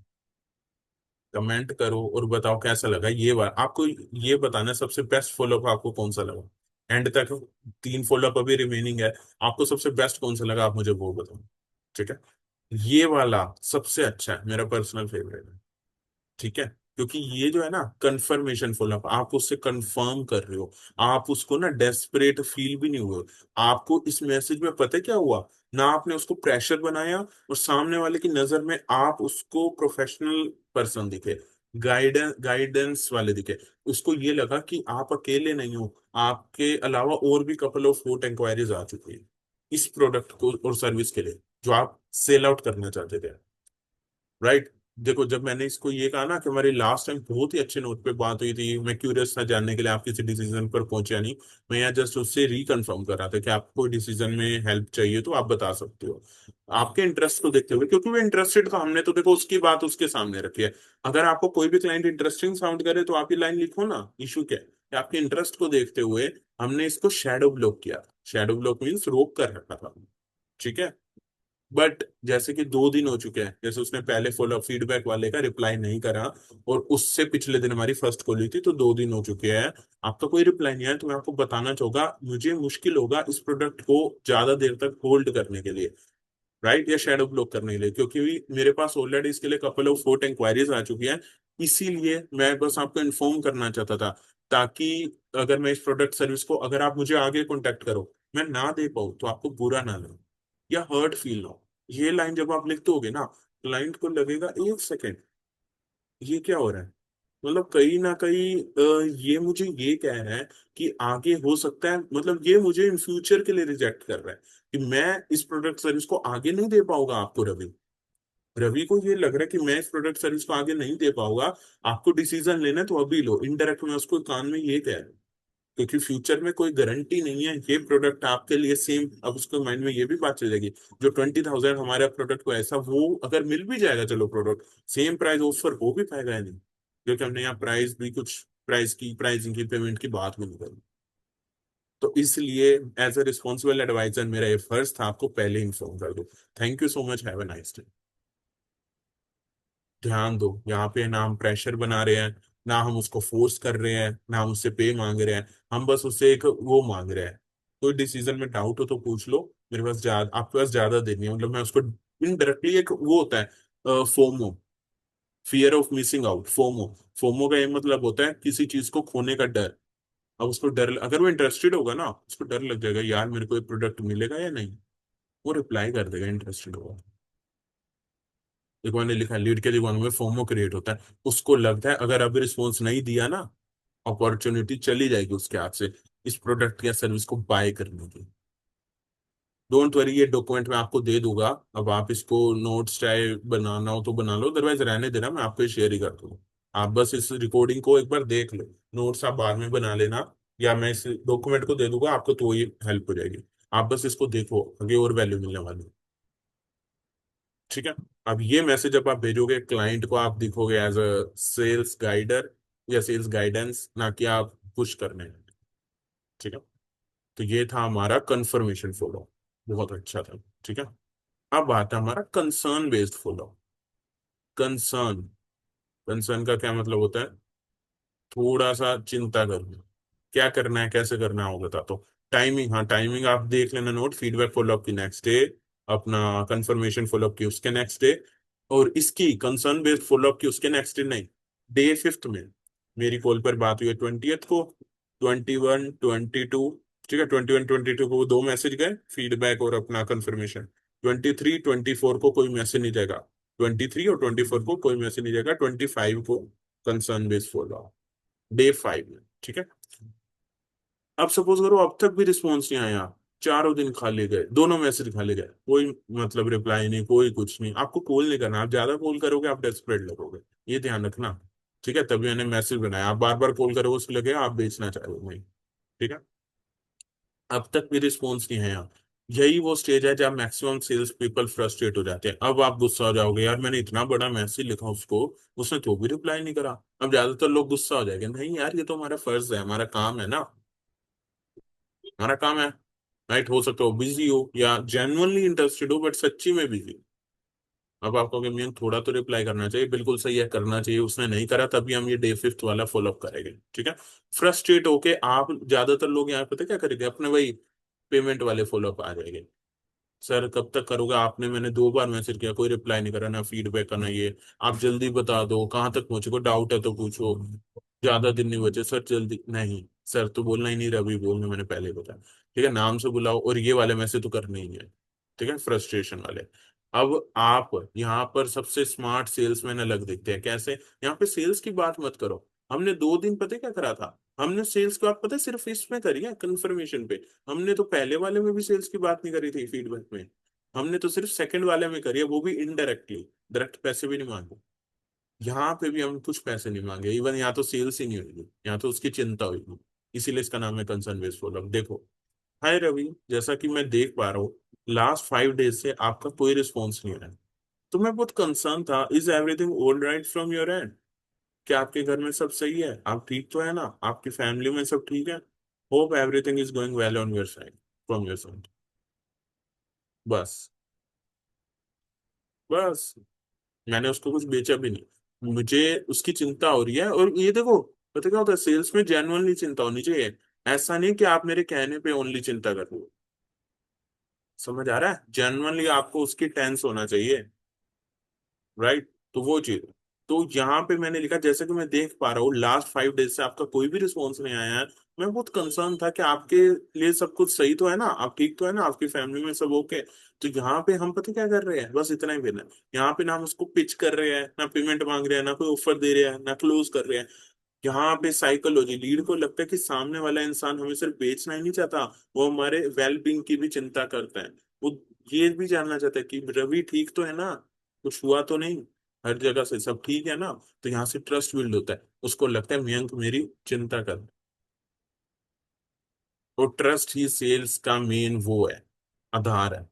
कमेंट करो और बताओ कैसा लगा ये बार आपको। ये बताना सबसे बेस्ट फॉलोअप आपको कौन सा लगा एंड तक। 3 फॉलोअप अभी रिमेनिंग है, आपको सबसे बेस्ट कौन सा लगा आप मुझे वो बताओ। ठीक है। ये वाला सबसे अच्छा है, मेरा पर्सनल फेवरेट है। ठीक है। क्योंकि ये जो है ना कंफर्मेशन फुल आप उससे कंफर्म कर रहे हो, आप उसको ना डेस्परेट फील भी नहीं हुए। आपको इस मैसेज में पता है क्या हुआ, ना आपने उसको प्रेशर बनाया, और सामने वाले की नजर में आप उसको प्रोफेशनल पर्सन दिखे, गाइडेंस वाले दिखे। उसको ये लगा कि आप अकेले नहीं हो, आपके अलावा और भी कपल ऑफ वोट इंक्वायरीज आ चुकी है इस प्रोडक्ट को और सर्विस के लिए जो आप सेल आउट करना चाहते थे। राइट। देखो, जब मैंने इसको ये कहा ना कि हमारी लास्ट टाइम बहुत ही अच्छे नोट पे बात हुई थी, मैं क्यूरियस था जानने के लिए, आप किसी डिसीजन पर पहुंचे नहीं। मैं यहाँ जस्ट उससे रिकन्फर्म कर रहा था कि आपको डिसीजन में हेल्प चाहिए तो आप बता सकते हो, आपके इंटरेस्ट को देखते हुए, क्योंकि वो इंटरेस्टेड था। हमने तो देखो उसकी बात उसके सामने रखी है। अगर आपको कोई भी क्लाइंट इंटरेस्टिंग साउंड करे तो आप ये लाइन लिखो ना, इशू क्या है, कि आपके इंटरेस्ट को देखते हुए हमने इसको शैडो ब्लॉक किया। शैडो ब्लॉक मीन्स रोक कर रखा था। ठीक है। बट जैसे कि 2 दिन हो चुके हैं, जैसे उसने पहले फॉलो फीडबैक वाले का रिप्लाई नहीं करा, और उससे पिछले दिन हमारी फर्स्ट कॉल हुई थी, तो 2 दिन हो चुके हैं, आपका कोई रिप्लाई नहीं आया। तो मैं आपको बताना चाहूंगा, मुझे मुश्किल होगा इस प्रोडक्ट को ज्यादा देर तक होल्ड करने के लिए, राइट, या शैडो ब्लॉक करने के लिए, क्योंकि मेरे पास ऑलरेडी इसके लिए कपल ऑफ 4 इंक्वायरीज आ चुकी हैं। इसीलिए मैं बस आपको इन्फॉर्म करना चाहता था, ताकि अगर मैं इस प्रोडक्ट सर्विस को, अगर आप मुझे आगे कॉन्टेक्ट करो, मैं ना दे पाऊँ तो आपको बुरा ना लगे या हर्ट फील हो। ये लाइन जब आप लिख दोगे ना, क्लाइंट को लगेगा 1 सेकेंड, ये क्या हो रहा है। मतलब कहीं ना कहीं ये मुझे ये कह रहा है कि आगे हो सकता है, मतलब ये मुझे इन फ्यूचर के लिए रिजेक्ट कर रहा है कि मैं इस प्रोडक्ट सर्विस को आगे नहीं दे पाऊंगा आपको। रवि रवि को ये लग रहा है कि मैं इस प्रोडक्ट सर्विस को आगे नहीं दे पाऊंगा, आपको डिसीजन लेना है तो अभी लो। इनडायरेक्ट मैं उसको कान में ये कह रहा हूं, क्योंकि फ्यूचर में कोई गारंटी नहीं है ये प्रोडक्ट आपके लिए सेम। अब उसके माइंड में ये भी बात चल जाएगी, जो 20,000 हमारे प्रोडक्ट को ऐसा, वो अगर मिल भी जाएगा, चलो प्रोडक्ट सेम प्राइस ऑफर हो भी पाएगा या नहीं, क्योंकि हमने यहाँ प्राइस भी कुछ, प्राइसिंग की पेमेंट की बात भी नहीं करी। तो इसलिए एज अ रिस्पॉन्सिबल एडवाइजर मेरा ये फर्ज था आपको पहले इन्फॉर्म कर दो। Thank you so much, have a nice day. ध्यान दो, यहाँ पे ना हम प्रेशर बना रहे हैं, ना हम उसको फोर्स कर रहे हैं, ना हम उससे पे मांग रहे हैं। हम बस उससे एक वो मांग रहे हैं, कोई डिसीजन में डाउट हो तो पूछ लो, मेरे पास ज्यादा, आपके पास ज्यादा देनी है। मतलब मैं उसको इनडायरेक्टली, एक वो होता है FOMO, fear of missing out, FOMO. FOMO का ये मतलब होता है किसी चीज को खोने का डर। अब उसको डर, अगर वो इंटरेस्टेड होगा ना, उसको डर लग जाएगा यार मेरे को ये प्रोडक्ट मिलेगा या नहीं, वो रिप्लाई कर देगा इंटरेस्टेड होगा। देखो मैंने लिखा है, लीड के दीवानों में फोमो क्रिएट होता है। उसको लगता है अगर अभी रिस्पॉन्स नहीं दिया ना, अपॉर्चुनिटी चली जाएगी उसके हाथ से इस प्रोडक्ट या सर्विस को बाय करने की। डोंट वरी, ये डॉक्यूमेंट मैं आपको दे दूंगा। अब आप इसको नोट्स चाहे बनाना हो तो बना लो, अदरवाइज रहने देना, मैं आपको शेयर ही कर दूंगा। आप बस इस रिकॉर्डिंग को एक बार देख लो, नोट्स आप बाद में बना लेना, या मैं इस डॉक्यूमेंट को दे दूंगा आपको, तो ये हेल्प हो जाएगी। आप बस इसको देखो, आगे और वैल्यू मिलने वाली है। ठीक है। अब ये मैसेज जब आप भेजोगे क्लाइंट को, आप दिखोगे एज अ सेल्स गाइडर या सेल्स गाइडेंस, ना कि आप पुश करने। ठीक है। तो ये था हमारा कंफर्मेशन फॉलो, बहुत अच्छा था। ठीक है। अब आता है हमारा concern based follow. Concern, concern का क्या मतलब होता है, थोड़ा सा चिंता करना, क्या करना है कैसे करना है वो बता। तो टाइमिंग, हाँ टाइमिंग आप देख लेना नोट, फीडबैक फॉलोअप की नेक्स्ट डे, अपना कंफर्मेशन फॉलोअप की उसके नेक्स्ट डे, और इसकी कंसर्न बेस्ड फॉलोअप की उसके नेक्स्ट डे नहीं, डे 5th में। मेरी कॉल पर बात हुई है 20th को, 21, 22, ठीक है, 21, 22 को वो 2 मैसेज गए, फीडबैक और अपना कंफर्मेशन। 23, 24 को कोई मैसेज नहीं जाएगा, 23 और 24 को कोई मैसेज नहीं जाएगा, 25 को कंसर्न बेस्ड फॉलोअप, डे 5 में। ठीक है। अब सपोज करो अब तक भी रिस्पॉन्स नहीं आया, चारों दिन खाली गए, दोनों मैसेज खाली गए, कोई मतलब रिप्लाई नहीं, कोई कुछ नहीं, आपको कॉल नहीं करना। आप ज्यादा कॉल करोगे आप डेस्परेट लगोगे, ये ध्यान रखना। ठीक है। तभी मैंने मैसेज बनाया, आप बार बार कॉल करोगे उसको लगेगा आप बेचना चाह रहे हो नहीं। ठीक है। अब तक भी रिस्पॉन्स नहीं है यहाँ, यही वो स्टेज है जब मैक्सिमम सेल्स पीपल फ्रस्ट्रेट हो जाते हैं। अब आप गुस्सा हो जाओगे, यार मैंने इतना बड़ा मैसेज लिखा उसको, उसने तो भी रिप्लाई नहीं करा। अब ज्यादातर लोग गुस्सा हो जाएंगे, नहीं यार ये तो हमारा फर्ज है, हमारा काम है ना, हमारा काम है। राइट, हो सकता हो बिजी हो या जेन्युइनली इंटरेस्टेड हो, बट सच्ची में बिजी। अब आपको कि मियां थोड़ा तो रिप्लाई करना चाहिए, बिल्कुल सही है, करना चाहिए, उसने नहीं करा, तभी हम ये डे 5th वाला फॉलोअप करेंगे। ठीक है। फ्रस्ट्रेट होके आप, ज्यादातर लोग यहाँ पता क्या करेंगे, अपने वही पेमेंट वाले फॉलोअप आ जाएंगे। सर कब तक करोगे, आपने, मैंने 2 बार मैसेज किया कोई रिप्लाई नहीं करा, ना फीडबैक करना, ये आप जल्दी बता दो कहाँ तक पहुंचे, डाउट है तो पूछो, ज्यादा दिन नहीं बचे सर, जल्दी नहीं। सर तो बोलना ही नहीं, रवि बोलना, मैंने पहले ही बताया। ठीक है, नाम से बुलाओ, और ये वाले मैसेज तो करने ही है। ठीक है, फ्रस्ट्रेशन वाले। अब आप यहाँ पर सबसे स्मार्ट सेल्समैन अलग दिखते हैं कैसे। यहाँ पे सेल्स की बात मत करो। हमने 2 दिन पता है क्या करा था, हमने सेल्स की बात पता है सिर्फ इसमें करी है कंफर्मेशन पे। हमने तो पहले वाले में भी सेल्स की बात नहीं करी थी फीडबैक में। हमने तो सिर्फ सेकंड वाले में करी है, वो भी इनडायरेक्टली। डायरेक्ट पैसे भी नहीं मांगे। यहाँ पे भी हम कुछ पैसे नहीं मांगे, इवन यहाँ तो सेल्स ही नहीं हुई, यहाँ तो उसकी चिंता हुई। इसीलिए इसका नाम है कंसर्न बेस्ड फॉलोअप। देखो, हाय रवि, जैसा कि मैं देख पा रहा हूँ लास्ट 5 डेज से आपका कोई रिस्पॉन्स नहीं है। तो मैं बहुत कंसर्न था, is everything all right from your and? क्या आपके घर में सब सही है, आप ठीक तो है ना, आपकी फैमिली में सब ठीक है? Hope everything is going well on your side, from your side. बस। बस। मैंने उसको कुछ बेचा भी नहीं, मुझे उसकी चिंता हो रही है। और ये देखो, पता क्या होता है, सेल्स में जेन्युइनली चिंता होनी चाहिए। ऐसा नहीं कि आप मेरे कहने पे ओनली चिंता कर रहे हो। समझ आ रहा है, जेन्युइनली आपको उसकी टेंस होना चाहिए। राइट। तो वो चीज। तो यहाँ पे मैंने लिखा, जैसे कि मैं देख पा रहा हूँ लास्ट 5 डेज से आपका कोई भी रिस्पॉन्स नहीं आया है। मैं बहुत कंसर्न था कि आपके लिए सब कुछ सही तो है ना, आप ठीक तो है ना, आपकी फैमिली में सब ओके। तो यहाँ पे हम पता क्या कर रहे हैं, बस इतना ही करना है। यहाँ पे ना हम उसको पिच कर रहे हैं, ना पेमेंट मांग रहे हैं, ना कोई ऑफर दे रहे हैं, ना क्लोज कर रहे हैं। यहाँ पे साइकोलॉजी, लीड को लगता है कि सामने वाला इंसान हमें सिर्फ बेचना ही नहीं चाहता, वो हमारे वेलबींग की भी चिंता करता है। वो ये भी जानना चाहता है कि रवि ठीक तो है ना, कुछ हुआ तो नहीं, हर जगह से सब ठीक है ना। तो यहाँ से ट्रस्ट बिल्ड होता है, उसको लगता है मयंक मेरी चिंता कर। तो ट्रस्ट ही सेल्स का मेन वो है, आधार है।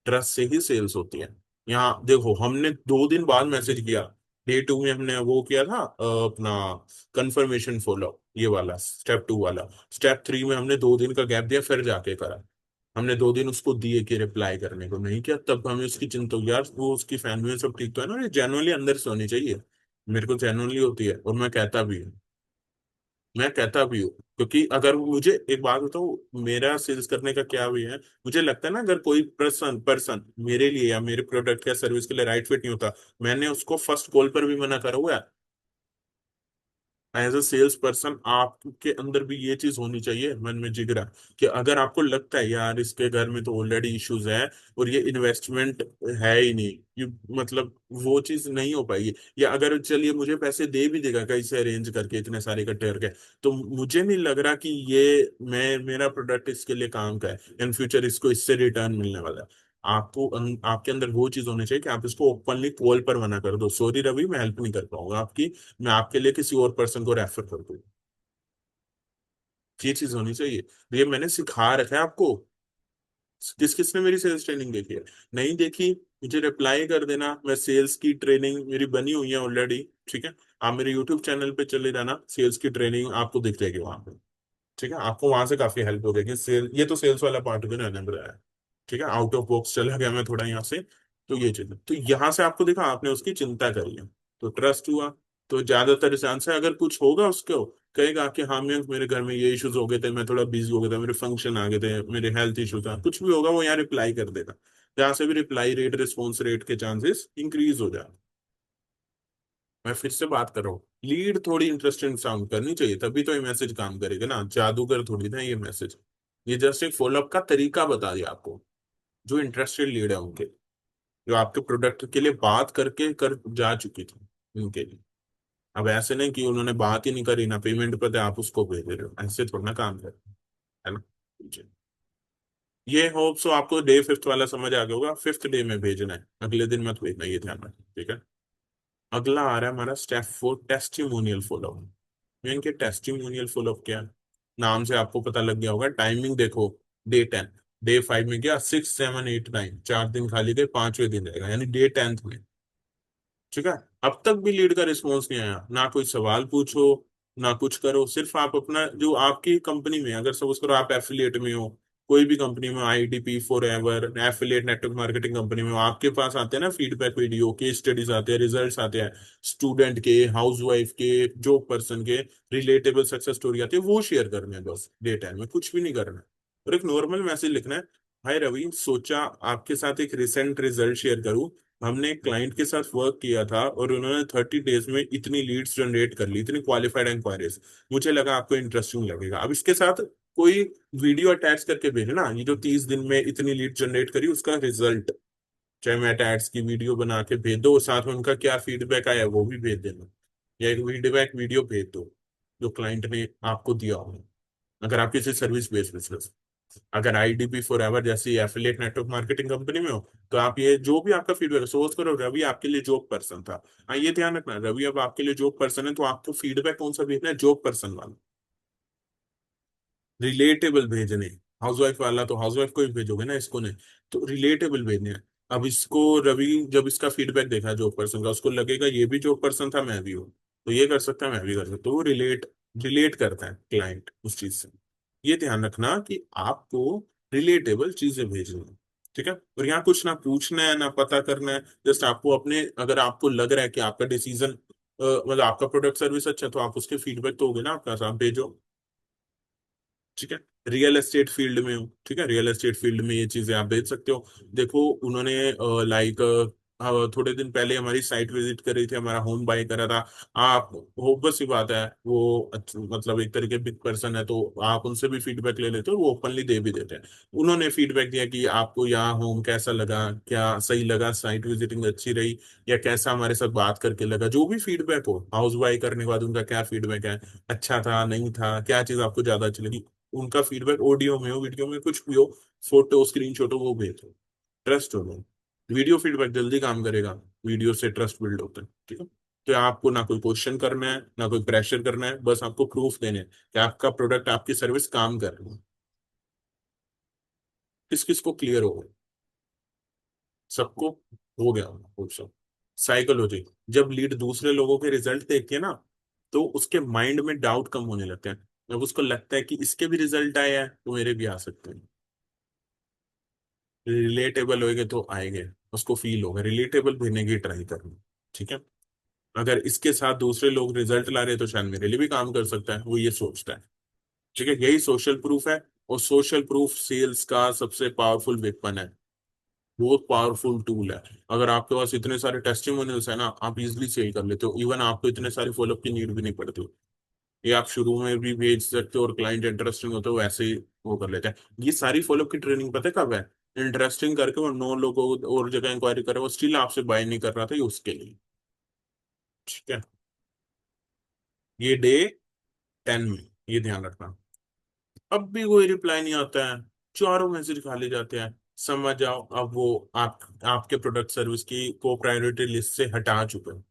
ट्रस्ट से ही सेल्स होती है। यहाँ देखो, हमने 2 दिन बाद मैसेज किया। डे 2 में हमने वो किया था अपना कंफर्मेशन फॉलो, ये वाला स्टेप 2 वाला। स्टेप 3 में हमने 2 दिन का गैप दिया, फिर जाके करा। हमने 2 दिन उसको दिए कि रिप्लाई करने को, नहीं किया। तब हमें उसकी चिंता हुई, यार वो उसकी फैमिली में सब ठीक तो है ना। ये जेनुअनली अंदर से होनी चाहिए। मेरे को जेनुअनली होती है, और मैं कहता भी हूँ। मैं कहता भी हूँ, क्योंकि अगर मुझे एक बात बताऊँ, मेरा सेल्स करने का क्या भी है, मुझे लगता है ना, अगर कोई पर्सन पर्सन मेरे लिए या मेरे प्रोडक्ट या सर्विस के लिए राइट फिट नहीं होता, मैंने उसको फर्स्ट कॉल पर भी मना करा हुआ है। एज अ सेल्स पर्सन आपके अंदर भी ये चीज होनी चाहिए मन में जिगरा, कि अगर आपको लगता है यार इसके घर में तो ऑलरेडी इश्यूज है, और ये इन्वेस्टमेंट है ही नहीं, ये मतलब वो चीज नहीं हो पाएगी। या अगर चलिए मुझे पैसे दे भी देगा कहीं से अरेंज करके इतने सारे इकट्ठे करके, तो मुझे नहीं लग रहा कि ये मैं मेरा प्रोडक्ट इसके लिए काम का है, इन फ्यूचर इसको इससे रिटर्न मिलने वाला है। आपको आपके अंदर वो चीज होनी चाहिए कि आप इसको ओपनली कॉल पर मना कर दो, सॉरी रवि मैं हेल्प नहीं कर पाऊंगा आपकी, मैं आपके लिए किसी और पर्सन को रेफर कर दूँ। ये चीज होनी चाहिए। ये मैंने सिखा रखा है आपको। किस किसने मेरी सेल्स ट्रेनिंग देखी है? नहीं देखी, मुझे रिप्लाई कर देना। मैं सेल्स की ट्रेनिंग मेरी बनी हुई है ऑलरेडी। ठीक है। आप मेरे यूट्यूब चैनल पे चले जाना, सेल्स की ट्रेनिंग आपको दिख जाएगी वहां पे। ठीक है, आपको वहां से काफी हेल्प हो जाएगी। सेल, ये तो सेल्स वाला पार्ट भी मैंने बताया। ठीक है, आउट ऑफ बॉक्स चला गया मैं थोड़ा यहाँ से। तो ये चीज, तो यहाँ से आपको देखा आपने उसकी चिंता करी है, तो ट्रस्ट हुआ। तो ज्यादातर चांस है अगर कुछ होगा उसको, कहेगा कि हाँ मैं, मेरे घर में ये इश्यूज हो गए थे, मैं थोड़ा बिजी हो गया था, मेरे फंक्शन आ गए थे, मेरे हेल्थ इशू था, कुछ भी होगा वो यहाँ रिप्लाई कर देगा। जहाँ से भी रिप्लाई रेट, रिस्पॉन्स रेट के चांसेस इंक्रीज हो जाए। मैं फिर से बात कर रहा हूँ, लीड थोड़ी इंटरेस्टिंग साउंड करनी चाहिए, तभी तो ये मैसेज काम करेगा ना, जादूगर थोड़ी ना ये मैसेज। ये जस्ट एक फॉलोअप का तरीका बता दिया आपको। जो इंटरेस्टेड लीड है उनके, जो आपके प्रोडक्ट के लिए बात करके कर जा चुकी थी, उनके लिए। अब ऐसे नहीं कि उन्होंने बात ही नहीं करी ना पेमेंट पे, तो आप उसको भेज रहे हो, ऐसे थोड़ा ना काम कर, है ना। जी। ये होप सो आपको डे 5 वाला समझ आ गया होगा, 5th डे में भेजना है, अगले दिन मत भेजना, ये ध्यान रखना, ठीक है। अगला आ रहा है हमारा स्टेप 4, टेस्टिमोनियल फॉलोअप। इनके टेस्टिमोनियल फॉलोअप क्या है, नाम से आपको पता लग गया होगा। टाइमिंग देखो, डे 10, डे 5 में क्या, 6 7 8 9, 4 दिन खाली गए, 5वें दिन रहेगा, यानी डे 10th में। ठीक है। अब तक भी लीड का रिस्पॉन्स नहीं आया, ना कोई सवाल पूछो, ना कुछ करो, सिर्फ आप अपना जो आपकी कंपनी में, अगर सपोज करो आप एफिलिएट में हो, कोई भी कंपनी में, IDP for ever affiliate network marketing company में हो, आपके पास आते हैं ना फीडबैक वीडियो, केस स्टडीज आते हैं, रिजल्ट्स आते हैं, स्टूडेंट के, हाउसवाइफ के, जॉब पर्सन के, रिलेटेबल सक्सेस स्टोरी आती है, वो शेयर करने हैं बस डे 10 में, कुछ भी नहीं करना है। और एक नॉर्मल मैसेज लिखना है, हाय रवि, सोचा आपके साथ एक रिसेंट रिजल्ट शेयर करूं। हमने एक क्लाइंट के साथ वर्क किया था, और उन्होंने 30 डेज में इतनी लीड्स जनरेट कर ली, इतनी क्वालिफाइड इंक्वायरीज। मुझे लगा आपको इंटरेस्टिंग लगेगा। अब इसके साथ कोई वीडियो अटैच करके भेजना, ये जो 30 दिन में इतनी लीड जनरेट करी उसका रिजल्ट, चाहे मेटा एड्स की वीडियो बना के भेज दो, और साथ में उनका क्या फीडबैक आया वो भी भेज देना, या एक फीडबैक वीडियो भेज दो जो क्लाइंट ने आपको दिया हो, अगर आप किसी सर्विस बेस्ड बिजनेस। अगर आईडीपी फॉर एवर जैसी एफिलिएट नेटवर्क मार्केटिंग कंपनी में हो, तो आप ये जो भी आपका फीडबैक सोच करो, रवि आपके लिए जॉब पर्सन था। हाँ, ये ध्यान रखना, रवि अब आपके लिए जॉब पर्सन है, तो आपको फीडबैक कौन सा भेजना है, जॉब पर्सन वाला, रिलेटेबल भेजने। हाउसवाइफ वाला तो हाउसवाइफ को ही भेजोगे ना, इसको नहीं। तो रिलेटेबल भेजने हैं। अब इसको रवि जब इसका फीडबैक देखा जॉब पर्सन का, उसको लगेगा ये भी जॉब पर्सन था, मैं भी हूँ, तो ये कर सकता है, मैं भी कर सकता हूँ, तो वो रिलेट रिलेट करता है क्लाइंट उस चीज से। ये ध्यान रखना कि आपको रिलेटेबल चीजें भेजनी है। ठीक है, और यहाँ कुछ ना पूछना है ना पता करना है, जस्ट आपको अपने, अगर आपको लग रहा है कि आपका डिसीजन, मतलब आपका प्रोडक्ट सर्विस अच्छा है, तो आप उसके फीडबैक तो होगे ना आपका, आप भेजो। ठीक है, रियल एस्टेट फील्ड में हो, ठीक है, रियल एस्टेट फील्ड में ये चीजें आप बेच सकते हो। देखो उन्होंने लाइक थोड़े दिन पहले हमारी साइट विजिट करी थी, हमारा होम बाय करा था। आप हो, बस ही बात है, वो मतलब एक तरीके बिग पर्सन है, तो आप उनसे भी फीडबैक ले लेते हो, वो ओपनली दे भी देते हैं। उन्होंने फीडबैक दिया कि आपको यहाँ होम कैसा लगा, क्या सही लगा, साइट विजिटिंग अच्छी रही, या कैसा हमारे साथ बात करके लगा, जो भी फीडबैक हो, हाउस बाय करने के बाद उनका क्या फीडबैक है, अच्छा था नहीं था, क्या चीज आपको ज्यादा अच्छी लगी, उनका फीडबैक ऑडियो में हो, वीडियो में, कुछ भी हो, फोटो स्क्रीनशॉट हो, वो भेजो। ट्रस्ट हो गया। वीडियो फीडबैक जल्दी काम करेगा, वीडियो से ट्रस्ट बिल्ड होता है। ठीक है, तो आपको ना कोई क्वेश्चन करना है ना कोई प्रेशर करना है, बस आपको प्रूफ देने हैं कि आपका प्रोडक्ट आपकी सर्विस काम कर रही है। किस किस को क्लियर हो गया? सबको हो गया वो सब। साइकोलॉजी, जब लीड दूसरे लोगों के रिजल्ट देखती है ना, तो उसके माइंड में डाउट कम होने लगते हैं। जब उसको लगता है कि इसके भी रिजल्ट आए हैं तो मेरे भी आ सकते हैं, रिलेटेबल होएंगे तो आएंगे, उसको फील होगा, रिलेटेबल भेजने की ट्राई करनी। ठीक है, अगर इसके साथ दूसरे लोग रिजल्ट ला रहे हैं तो शायद मेरे लिए भी काम कर सकता है, वो ये सोचता है। ठीक है, यही सोशल प्रूफ है। और सोशल प्रूफ सेल्स का सबसे पावरफुल वेपन है, बहुत पावरफुल टूल है। अगर आपके पास इतने सारे टेस्टिमोनियल्स है ना, आप इजिली सेल कर लेते हो, इवन आपको इतने सारे फॉलोअप की नीड भी नहीं पड़ती। ये आप शुरू में भी भेज सकते हो, और क्लाइंट इंटरेस्टिंग होता है, वैसे ही वो कर लेते हैं। ये सारी फॉलोअप की ट्रेनिंग पता है कब है? इंटरेस्टिंग करके वो 9 लोगों और जगह इंक्वायरी करे, वो स्टिल आपसे बाय नहीं कर रहा था, ये उसके लिए। ठीक है, ये डे 10 में, ये ध्यान रखना। अब भी कोई रिप्लाई नहीं आता है, चारों मैसेज खाली जाते हैं, समझ जाओ अब वो आप आपके प्रोडक्ट सर्विस की को प्रायोरिटी लिस्ट से हटा चुके हैं,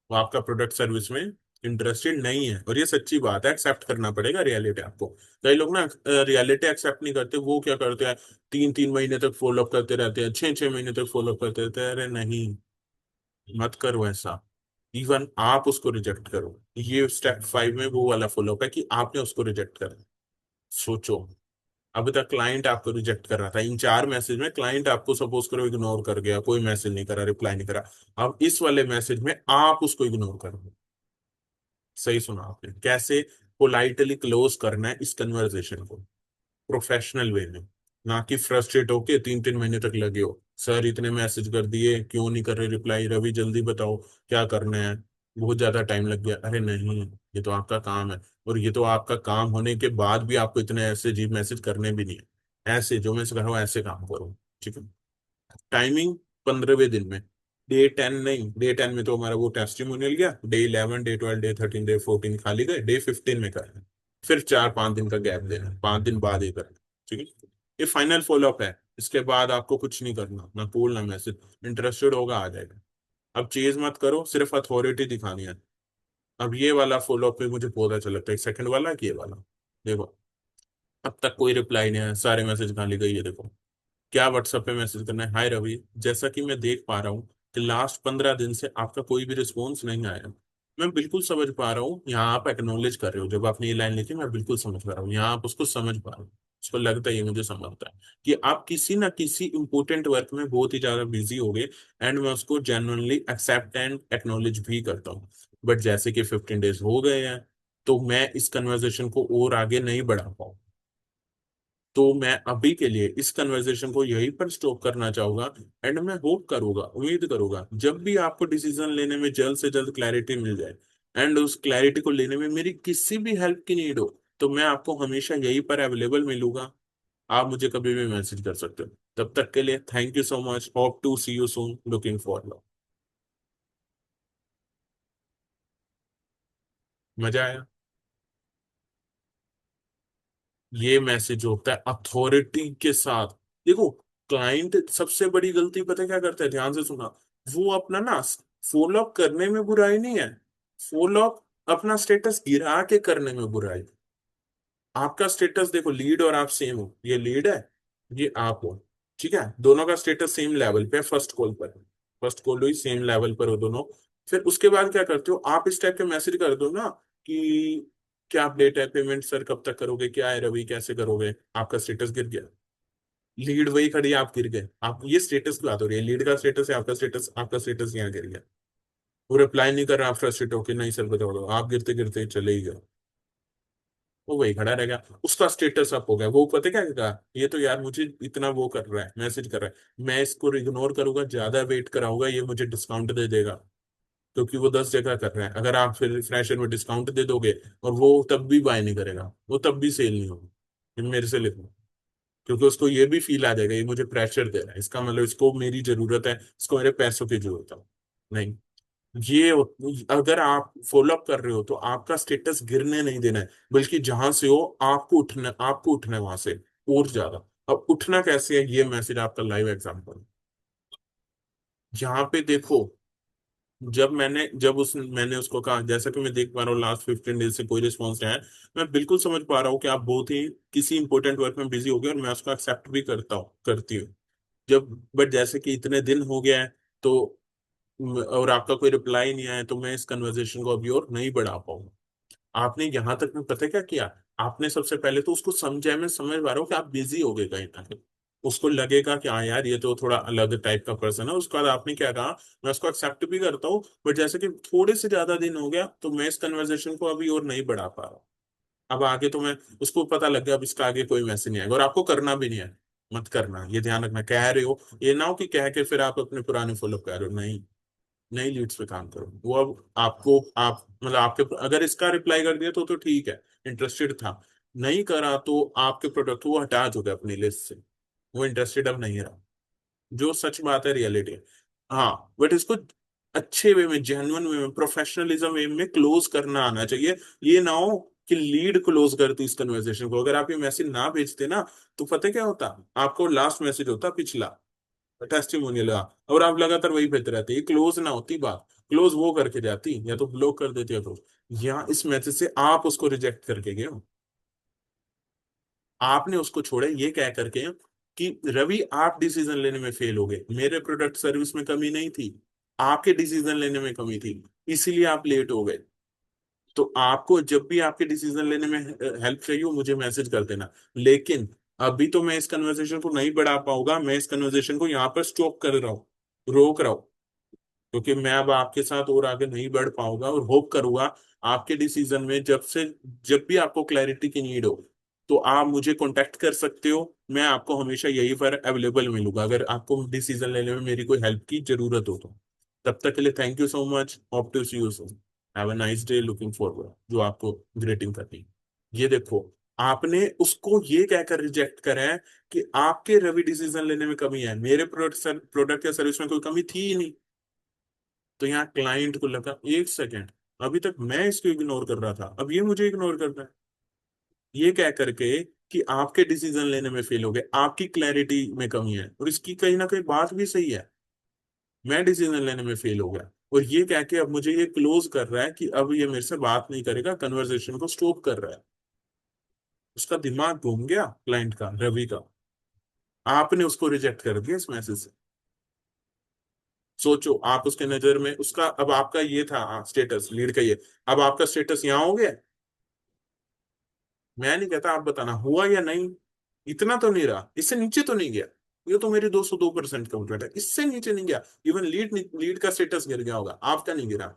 वो आपका प्रोडक्ट सर्विस में इंटरेस्टेड नहीं है। और ये सच्ची बात है, एक्सेप्ट करना पड़ेगा रियलिटी आपको। कई लोग ना रियलिटी एक्सेप्ट नहीं करते, वो क्या करते हैं, 3 3 महीने तक फॉलोअप करते रहते हैं, 6 6 महीने तक फॉलोअप करते रहते हैं। अरे नहीं, मत करो ऐसा। इवन आप उसको रिजेक्ट करो, ये स्टेप 5 में वो वाला फॉलोअप है कि आपने उसको रिजेक्ट करा। सोचो, अभी तक क्लाइंट आपको रिजेक्ट कर रहा था, इन 4 मैसेज में क्लाइंट आपको सपोज करो इग्नोर कर गया, कोई मैसेज नहीं करा, रिप्लाई नहीं करा। अब इस वाले मैसेज में आप उसको इग्नोर करो। सही सुना आपने, कैसे पोलाइटली क्लोज करना है इस कन्वर्सेशन को, प्रोफेशनल वे में, ना कि फ्रस्ट्रेट होके 3 3 महीने तक लगे हो, सर इतने मैसेज कर दिए क्यों नहीं कर रहे रिप्लाई, रवि जल्दी बताओ क्या करना है, बहुत ज्यादा टाइम लग गया। अरे नहीं, ये तो आपका काम है, और ये तो आपका काम होने के बाद भी आपको इतने ऐसे अजीब मैसेज करने भी नहीं है, ऐसे जो मैं कह रहा हूँ ऐसे काम करो। ठीक है, टाइमिंग 15वें दिन में, डे 10 नहीं, डे 10 में तो हमारा वो टेस्टिमोनियल गया, डे 11 डे 12 डे 13 डे 14 खाली गए, डे 15 में करना है। फिर 4 5 दिन का गैप देना है, 5 दिन बाद ही करना है। ठीक है, ये फाइनल फॉलोअप है, इसके बाद आपको कुछ नहीं करना, ना कॉल ना मैसेज, इंटरेस्टेड होगा आ जाएगा। अब चेज मत करो, सिर्फ अथॉरिटी दिखानी है। अब ये वाला फॉलोअप पे मुझे बहुत अच्छा लगता है, सेकंड वाला कि ये वाला, देखो अब तक कोई रिप्लाई नहीं है, सारे मैसेज खाली गई है, देखो क्या व्हाट्सएप पे मैसेज करना है, हाय रवि, जैसा कि मैं देख पा रहा हूँ कि लास्ट 15 दिन से आपका कोई भी रिस्पॉन्स नहीं आया। मैं बिल्कुल समझ पा रहा हूँ, यहाँ आप एक्नॉलेज कर रहे हो, जब आपने ये लाइन लिखी मैं बिल्कुल समझ पा रहा हूँ, यहाँ आप उसको समझ पा रहे हो, उसको लगता है, ये मुझे समझता है कि आप किसी ना किसी इंपॉर्टेंट वर्क में बहुत ही ज्यादा बिजी हो गए, एंड मैं उसको जेन्युइनली एक्सेप्ट एंड एक्नॉलेज भी करता हूँ। बट जैसे कि 15 डेज हो गए हैं, तो मैं इस कन्वर्जेशन को और आगे नहीं बढ़ा पाऊँ, तो मैं अभी के लिए इस कन्वर्सेशन को यहीं पर स्टॉप करना चाहूंगा। एंड मैं होप करूंगा, उम्मीद करूंगा, जब भी आपको डिसीजन लेने में जल्द से जल्द क्लैरिटी मिल जाए, एंड उस क्लैरिटी को लेने में मेरी किसी भी हेल्प की नीड हो, तो मैं आपको हमेशा यहीं पर अवेलेबल मिलूंगा। आप मुझे कभी भी मैसेज कर सकते हो। तब तक के लिए thank you so much, hope to see you soon, looking for. मजा आया। ये मैसेज होता है अथॉरिटी के साथ। देखो, क्लाइंट सबसे बड़ी गलती पता है क्या करता है, ध्यान से सुना। वो अपना ना फॉलो अप करने में बुराई नहीं है, फॉलो अप अपना स्टेटस गिरा के करने में बुराई। आपका स्टेटस देखो, लीड और आप सेम हो, ये लीड है, ये आप हो, ठीक है, दोनों का स्टेटस सेम लेवल पे है, फर्स्ट कॉल पर, फर्स्ट कॉल हुई सेम लेवल पर हो दोनों। फिर उसके बाद क्या करते हो आप, इस टाइप के मैसेज कर दो ना कि क्या अपडेट है, पेमेंट सर कब तक करोगे, क्या है रवि, कैसे करोगे, आपका स्टेटस गिर गया। लीड वही खड़ी है, आप गिर गए, आप ये स्टेटस की बात हो रही है, लीड का स्टेटस है, आपका स्टेटस यहाँ गिर गया। वो रिप्लाई नहीं कर रहा, आप फ्रस्ट्रेट होकर नहीं सर बताओ दो, आप गिरते गिरते चले ही गए। वो वही खड़ा रहेगा, उसका स्टेटस अप हो गया, वो पता है क्या कहा, ये तो यार मुझे इतना वो कर रहा है, मैसेज कर रहा है, मैं इसको इग्नोर करूंगा, ज्यादा वेट कराऊंगा, ये मुझे डिस्काउंट दे देगा। क्योंकि वो 10 जगह कर रहा है, अगर आप फिर फ्रेशर में डिस्काउंट दे दोगे और वो तब भी बाय नहीं करेगा, वो तब भी सेल नहीं होगी, ये मेरे से लिखो। क्योंकि उसको ये भी फील आ जाएगा, ये मुझे प्रेशर दे रहा है, इसका मतलब इसको मेरी जरूरत है, इसको मेरे पैसों की जरूरत है। नहीं, ये अगर आप फॉलो अप कर रहे हो तो आपका स्टेटस गिरने नहीं देना है, बल्कि जहां से हो आपको उठना है वहां से और ज्यादा। अब उठना कैसे है, ये मैसेज आपका लाइव एग्जांपल। यहाँ पे देखो, जब मैंने उसको कहा, जैसा कि मैं देख पा रहा हूँ लास्ट 15 डेज से कोई रिस्पॉन्स नहीं आया। मैं बिल्कुल समझ पा रहा हूँ कि आप बहुत ही किसी इंपॉर्टेंट वर्क में बिजी हो गए, और मैं उसको एक्सेप्ट भी करती हूँ। जब बट जैसे कि इतने दिन हो गया है, तो और आपका कोई रिप्लाई नहीं आया, तो मैं इस कन्वर्सेशन को अभी और नहीं बढ़ा पाऊंगा। आपने यहां तक में पता है क्या किया, आपने सबसे पहले तो उसको समझा, मैं समझ पा रहा हूँ कि आप बिजी हो गए कहीं ना कहीं, उसको लगेगा कि हाँ यार ये तो थोड़ा अलग टाइप का पर्सन है। उसके बाद आपने क्या कहा, मैं उसको एक्सेप्ट भी करता हूँ, बट जैसे कि थोड़े से ज्यादा दिन हो गया, तो मैं इस कन्वर्सेशन को अभी और नहीं बढ़ा पा रहा हूँ। अब आगे तो मैं, उसको पता लग गया अब इसका आगे कोई मैसेज नहीं आएगा, और आपको करना भी नहीं है। मत करना, ये ध्यान रखना, कह रहे हो ये ना हो कि कह के फिर आप अपने पुराने फॉलो कर रहे हो, नहीं। नई लीड्स पे काम करो, वो अब आपको, आप मतलब आपके, अगर इसका रिप्लाई कर दिया तो ठीक है, इंटरेस्टेड था, नहीं करा तो आपके प्रोडक्ट वो हटा चुके अपनी लिस्ट से, वो इंटरेस्टेड अब नहीं रहा। जो सच बात है, रियलिटी है। हाँ, बट इसको अच्छे वे में, जेन्युइन वे में, प्रोफेशनलिज्म वे में क्लोज करना आना चाहिए। ये ना हो कि लीड क्लोज करती इस कन्वर्सेशन को, अगर आप ये मैसेज ना भेजते ना, तो पता है क्या होता, आपको लास्ट मैसेज होता पिछला टेस्टिमोनियल, और आप लगातार वही भेजते रहते, ये क्लोज ना होती बात, क्लोज वो करके जाती, या तो ब्लॉक कर देती है तो, या इस मैसेज से आप उसको रिजेक्ट करके गए हो। आपने उसको छोड़ा ये कह करके कि रवि आप डिसीजन लेने में फेल हो गए, मेरे प्रोडक्ट सर्विस में कमी नहीं थी, आपके डिसीजन लेने में कमी थी, इसीलिए आप लेट हो गए। तो आपको जब भी आपके डिसीजन लेने में हेल्प चाहिए हो, मुझे मैसेज कर देना। लेकिन अभी तो मैं इस कन्वर्सेशन को नहीं बढ़ा पाऊंगा, मैं इस कन्वर्सेशन को यहाँ पर स्टॉप कर रहा हूँ, रोक रहा हूँ, क्योंकि मैं अब आपके साथ और आगे नहीं बढ़ पाऊंगा, और होप करूंगा आपके डिसीजन में जब भी आपको क्लैरिटी की नीड हो, तो आप मुझे कांटेक्ट कर सकते हो। मैं आपको हमेशा यहीं पर अवेलेबल मिलूंगा, अगर आपको डिसीजन लेने में मेरी कोई हेल्प की जरूरत हो तो। तब तक के लिए thank you so much, hope to see you soon, have a nice day, looking forward, जो आपको ग्रीटिंग करनी है। ये देखो, आपने उसको ये कहकर रिजेक्ट करा है कि आपके रवि डिसीजन लेने में कमी है, मेरे प्रोडक्ट या सर्विस में कोई कमी थी ही नहीं। तो यहाँ क्लाइंट को लगा, एक सेकेंड, अभी तक मैं इसको इग्नोर कर रहा था, अब ये मुझे इग्नोर कर रहा है, ये कह करके कि आपके डिसीजन लेने में फेल हो गए, आपकी क्लैरिटी में कमी है, और इसकी कहीं ना कहीं बात भी सही है, मैं डिसीजन लेने में फेल हो गया, और ये कह के अब मुझे ये क्लोज कर रहा है कि अब ये मेरे से बात नहीं करेगा, कन्वर्सेशन को स्टॉप कर रहा है। उसका दिमाग घूम गया, क्लाइंट का, रवि का। आपने उसको रिजेक्ट कर दिया इस मैसेज से। सोचो, आप उसके नजर में उसका, अब आपका ये था स्टेटस लीड का, ये अब आपका स्टेटस यहाँ हो गया। मैं नहीं कहता, आप बताना हुआ या नहीं, इतना तो नहीं रहा, इससे नीचे तो नहीं गया। ये तो मेरी 202% कंप्लीट है, इससे नीचे नहीं गया। इवन लीड का स्टेटस गिर गया होगा, आपका नहीं गिरा।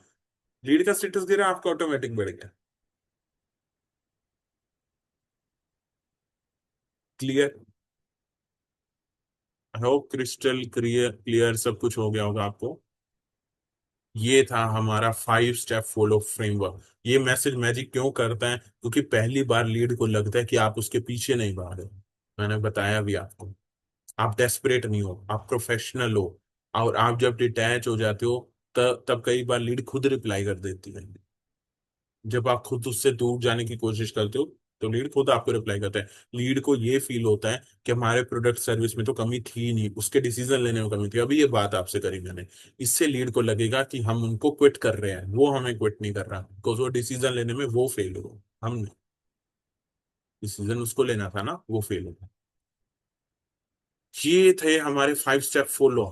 लीड का स्टेटस गिरा, आपका ऑटोमेटिक बढ़ गया। Clear? I hope crystal clear clear सब कुछ हो गया होगा आपको। ये था हमारा 5 स्टेप फॉलो फ्रेमवर्क। ये मैसेज मैजिक क्यों करता है? क्योंकि पहली बार लीड को लगता है कि आप उसके पीछे नहीं भाग रहे। मैंने बताया भी आपको, आप डेस्परेट नहीं हो, आप प्रोफेशनल हो। और आप जब डिटैच हो जाते हो, तब कई बार लीड खुद रिप्लाई कर देती है। जब आप खुद उससे दूर जाने की कोशिश करते हो, तो लीड खुद आपको रिप्लाई करता है। लीड को ये फील होता है कि हमारे प्रोडक्ट सर्विस में तो कमी थी ही नहीं, उसके डिसीजन लेने में कमी थी। अभी ये बात आपसे करी मैंने, इससे लीड को लगेगा कि हम उनको क्विट कर रहे हैं, वो हमें क्विट नहीं कर रहा, बिकॉज वो डिसीजन लेने में वो फेल हो, हम डिसीजन उसको लेना था ना, वो फेल हो। ये थे हमारे 5 स्टेप फॉलो।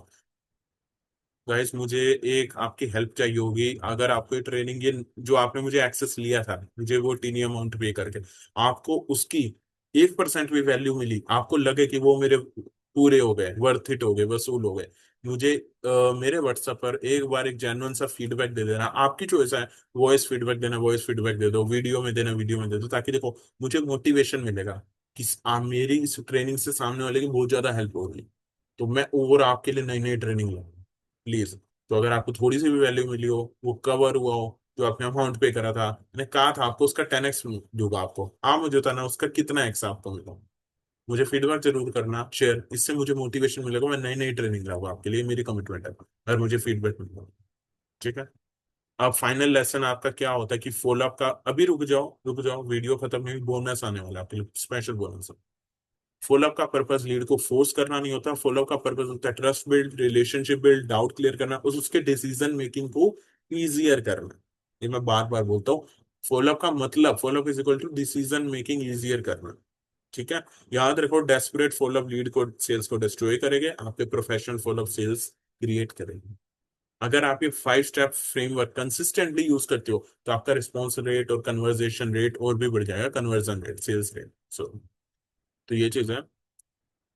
गाइस मुझे एक आपकी हेल्प चाहिए होगी। अगर आपको ट्रेनिंग, ये जो आपने मुझे एक्सेस लिया था, मुझे वो टीनी अमाउंट पे करके, आपको उसकी 1% भी वैल्यू मिली, आपको लगे कि वो मेरे पूरे हो गए, वर्थ इट हो गए, वसूल हो गए, मुझे मेरे व्हाट्सएप पर एक बार एक जेन्युइन सा फीडबैक दे देना। आपकी चॉइस है, वॉइस फीडबैक देना, वॉइस फीडबैक दे दो, वीडियो में देना, वीडियो में दे दो, ताकि देखो मुझे मोटिवेशन मिलेगा कि मेरी इस ट्रेनिंग से सामने वाले की बहुत ज्यादा हेल्प होगी। तो मैं और आपके लिए नई नई ट्रेनिंग लाऊंगा, प्लीज। तो अगर आपको थोड़ी सी भी वैल्यू मिली हो, वो कवर हुआ हो, जो आपने अमाउंट पे करा था, मैंने कहा था आपको उसका 10x दूंगा आपको, आप मुझे बताना उसका कितना एक्स आपको मिला। मुझे फीडबैक जरूर करना शेयर, इससे मुझे मोटिवेशन मिलेगा, मैं नई नई ट्रेनिंग लाऊंगा आपके लिए, मेरी कमिटमेंट है अगर मुझे फीडबैक मिलेगा। ठीक है। अब फाइनल लेसन आपका क्या होता है कि फॉलो अप का, अभी रुक जाओ रुक जाओ, वीडियो खत्म नहीं, बोनस आने वाला है आपके लिए, स्पेशल बोनस। फॉलोअप का पर्पस लीड को फोर्स करना नहीं होता, फॉलोअप का पर्पस होता है trust build, relationship build, doubt clear करना, उसके डिसीजन मेकिंग को इजियर करना। ये मैं बार बार बोलता हूँ, फॉलोअप का मतलब, follow up is equal to decision making easier करना। ठीक है। याद रखो, डेस्परेट फॉलोअप लीड को, सेल्स को डिस्ट्रॉय करेंगे, आपके प्रोफेशनल फॉलोअप सेल्स क्रिएट करेंगे। अगर आप ये 5 स्टेप फ्रेमवर्क कंसिस्टेंटली यूज करते हो, तो आपका रिस्पॉन्स रेट और कन्वर्जेशन रेट और भी बढ़ जाएगा, कन्वर्जन रेट, सेल्स रेट। सो तो ये चीज है,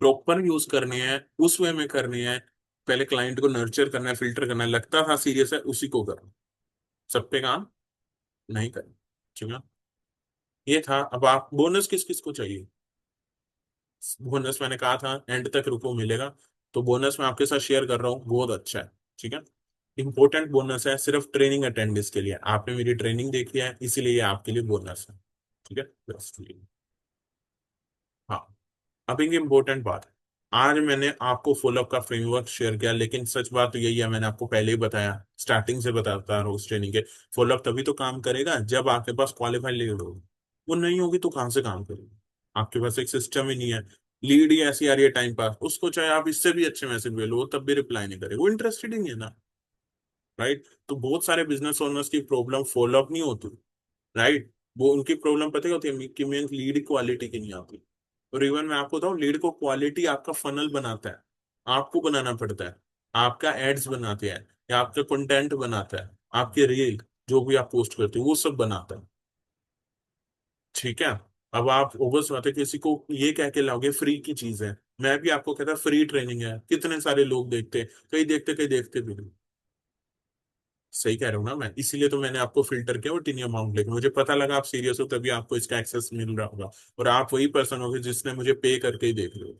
प्रॉपर यूज करनी है, उस वे में करनी है। पहले क्लाइंट को नर्चर करना है, फिल्टर करना है, लगता था सीरियस है उसी को करना, सब पे काम नहीं करना। ठीक है। ये था। अब आप बोनस किस किस को चाहिए? बोनस मैंने कहा था एंड तक रुको, मिलेगा। तो बोनस मैं आपके साथ शेयर कर रहा हूँ, बहुत अच्छा है। ठीक है। इंपॉर्टेंट बोनस है, सिर्फ ट्रेनिंग अटेंडेंस के लिए, आपने मेरी ट्रेनिंग देखी है इसीलिए ये आपके लिए बोनस है। ठीक है, बस। हाँ। अब एक इम्पोर्टेंट बात है, आज मैंने आपको फॉलोअप का फ्रेमवर्क शेयर किया, लेकिन सच बात तो यही है, मैंने आपको पहले ही बताया, स्टार्टिंग से बताता रहा हूँ उस ट्रेनिंग के, फॉलोअप तभी तो काम करेगा जब आपके पास क्वालिफाइड लीड होगी। वो नहीं होगी तो कहाँ से काम करेगी? आपके पास एक सिस्टम ही नहीं है। लीड ही ऐसी आ रही है टाइम पास, उसको चाहे आप इससे भी अच्छे मैसेज भेजो तब भी रिप्लाई नहीं करे, वो इंटरेस्टेड ही नहीं है ना। राइट। तो बहुत सारे बिजनेस ओनर्स की प्रॉब्लम फॉलोअप नहीं होती। राइट। वो उनकी प्रॉब्लम पता है क्या होती है कि मेन लीड क्वालिटी की नहीं आती। और इवन मैं आपको बताऊं, लीड को क्वालिटी आपका फनल बनाता है, आपको बनाना पड़ता है। आपका एड्स बनाते हैं, या आपका कंटेंट बनाता है, आपके रील जो भी आप पोस्ट करते हो वो सब बनाता है। ठीक है। अब आप ओवर बात है, किसी को ये कह के लाओगे फ्री की चीज है, मैं भी आपको कहता फ्री ट्रेनिंग है, कितने सारे लोग देखते हैं, कई देखते भी नहीं। सही कह रहा हूँ ना मैं, इसीलिए तो मैंने आपको फिल्टर किया वो टीनी अमाउंट लेके, मुझे पता लगा आप सीरियस हो, तभी आपको इसका एक्सेस मिल रहा होगा। और आप वही पर्सन होगे जिसने मुझे पे करके ही देख लो।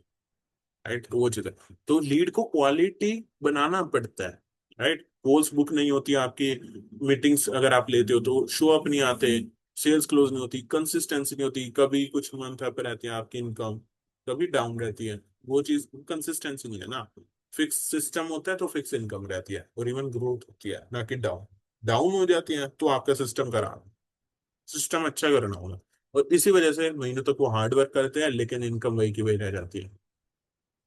राइट। तो वो चीज है। तो लीड को क्वालिटी बनाना पड़ता है। राइट। कॉल्स बुक नहीं होती आपकी, मीटिंग्स अगर आप लेते हो तो शो अप नहीं आते, सेल्स क्लोज नहीं होती, कंसिस्टेंसी नहीं होती, कभी कुछ मंथ अप रहती है आपकी इनकम, कभी डाउन रहती है। वो चीज कंसिस्टेंसी नहीं है ना। फिक्स सिस्टम होता है तो फिक्स इनकम रहती है, और इवन ग्रोथ होती है, ना कि डाउन। डाउन हो जाती है तो आपका सिस्टम खराब है। सिस्टम अच्छा करना होगा। और इसी वजह से महीनों तक वो हार्ड वर्क करते हैं, लेकिन इनकम वही की वही रह जाती है।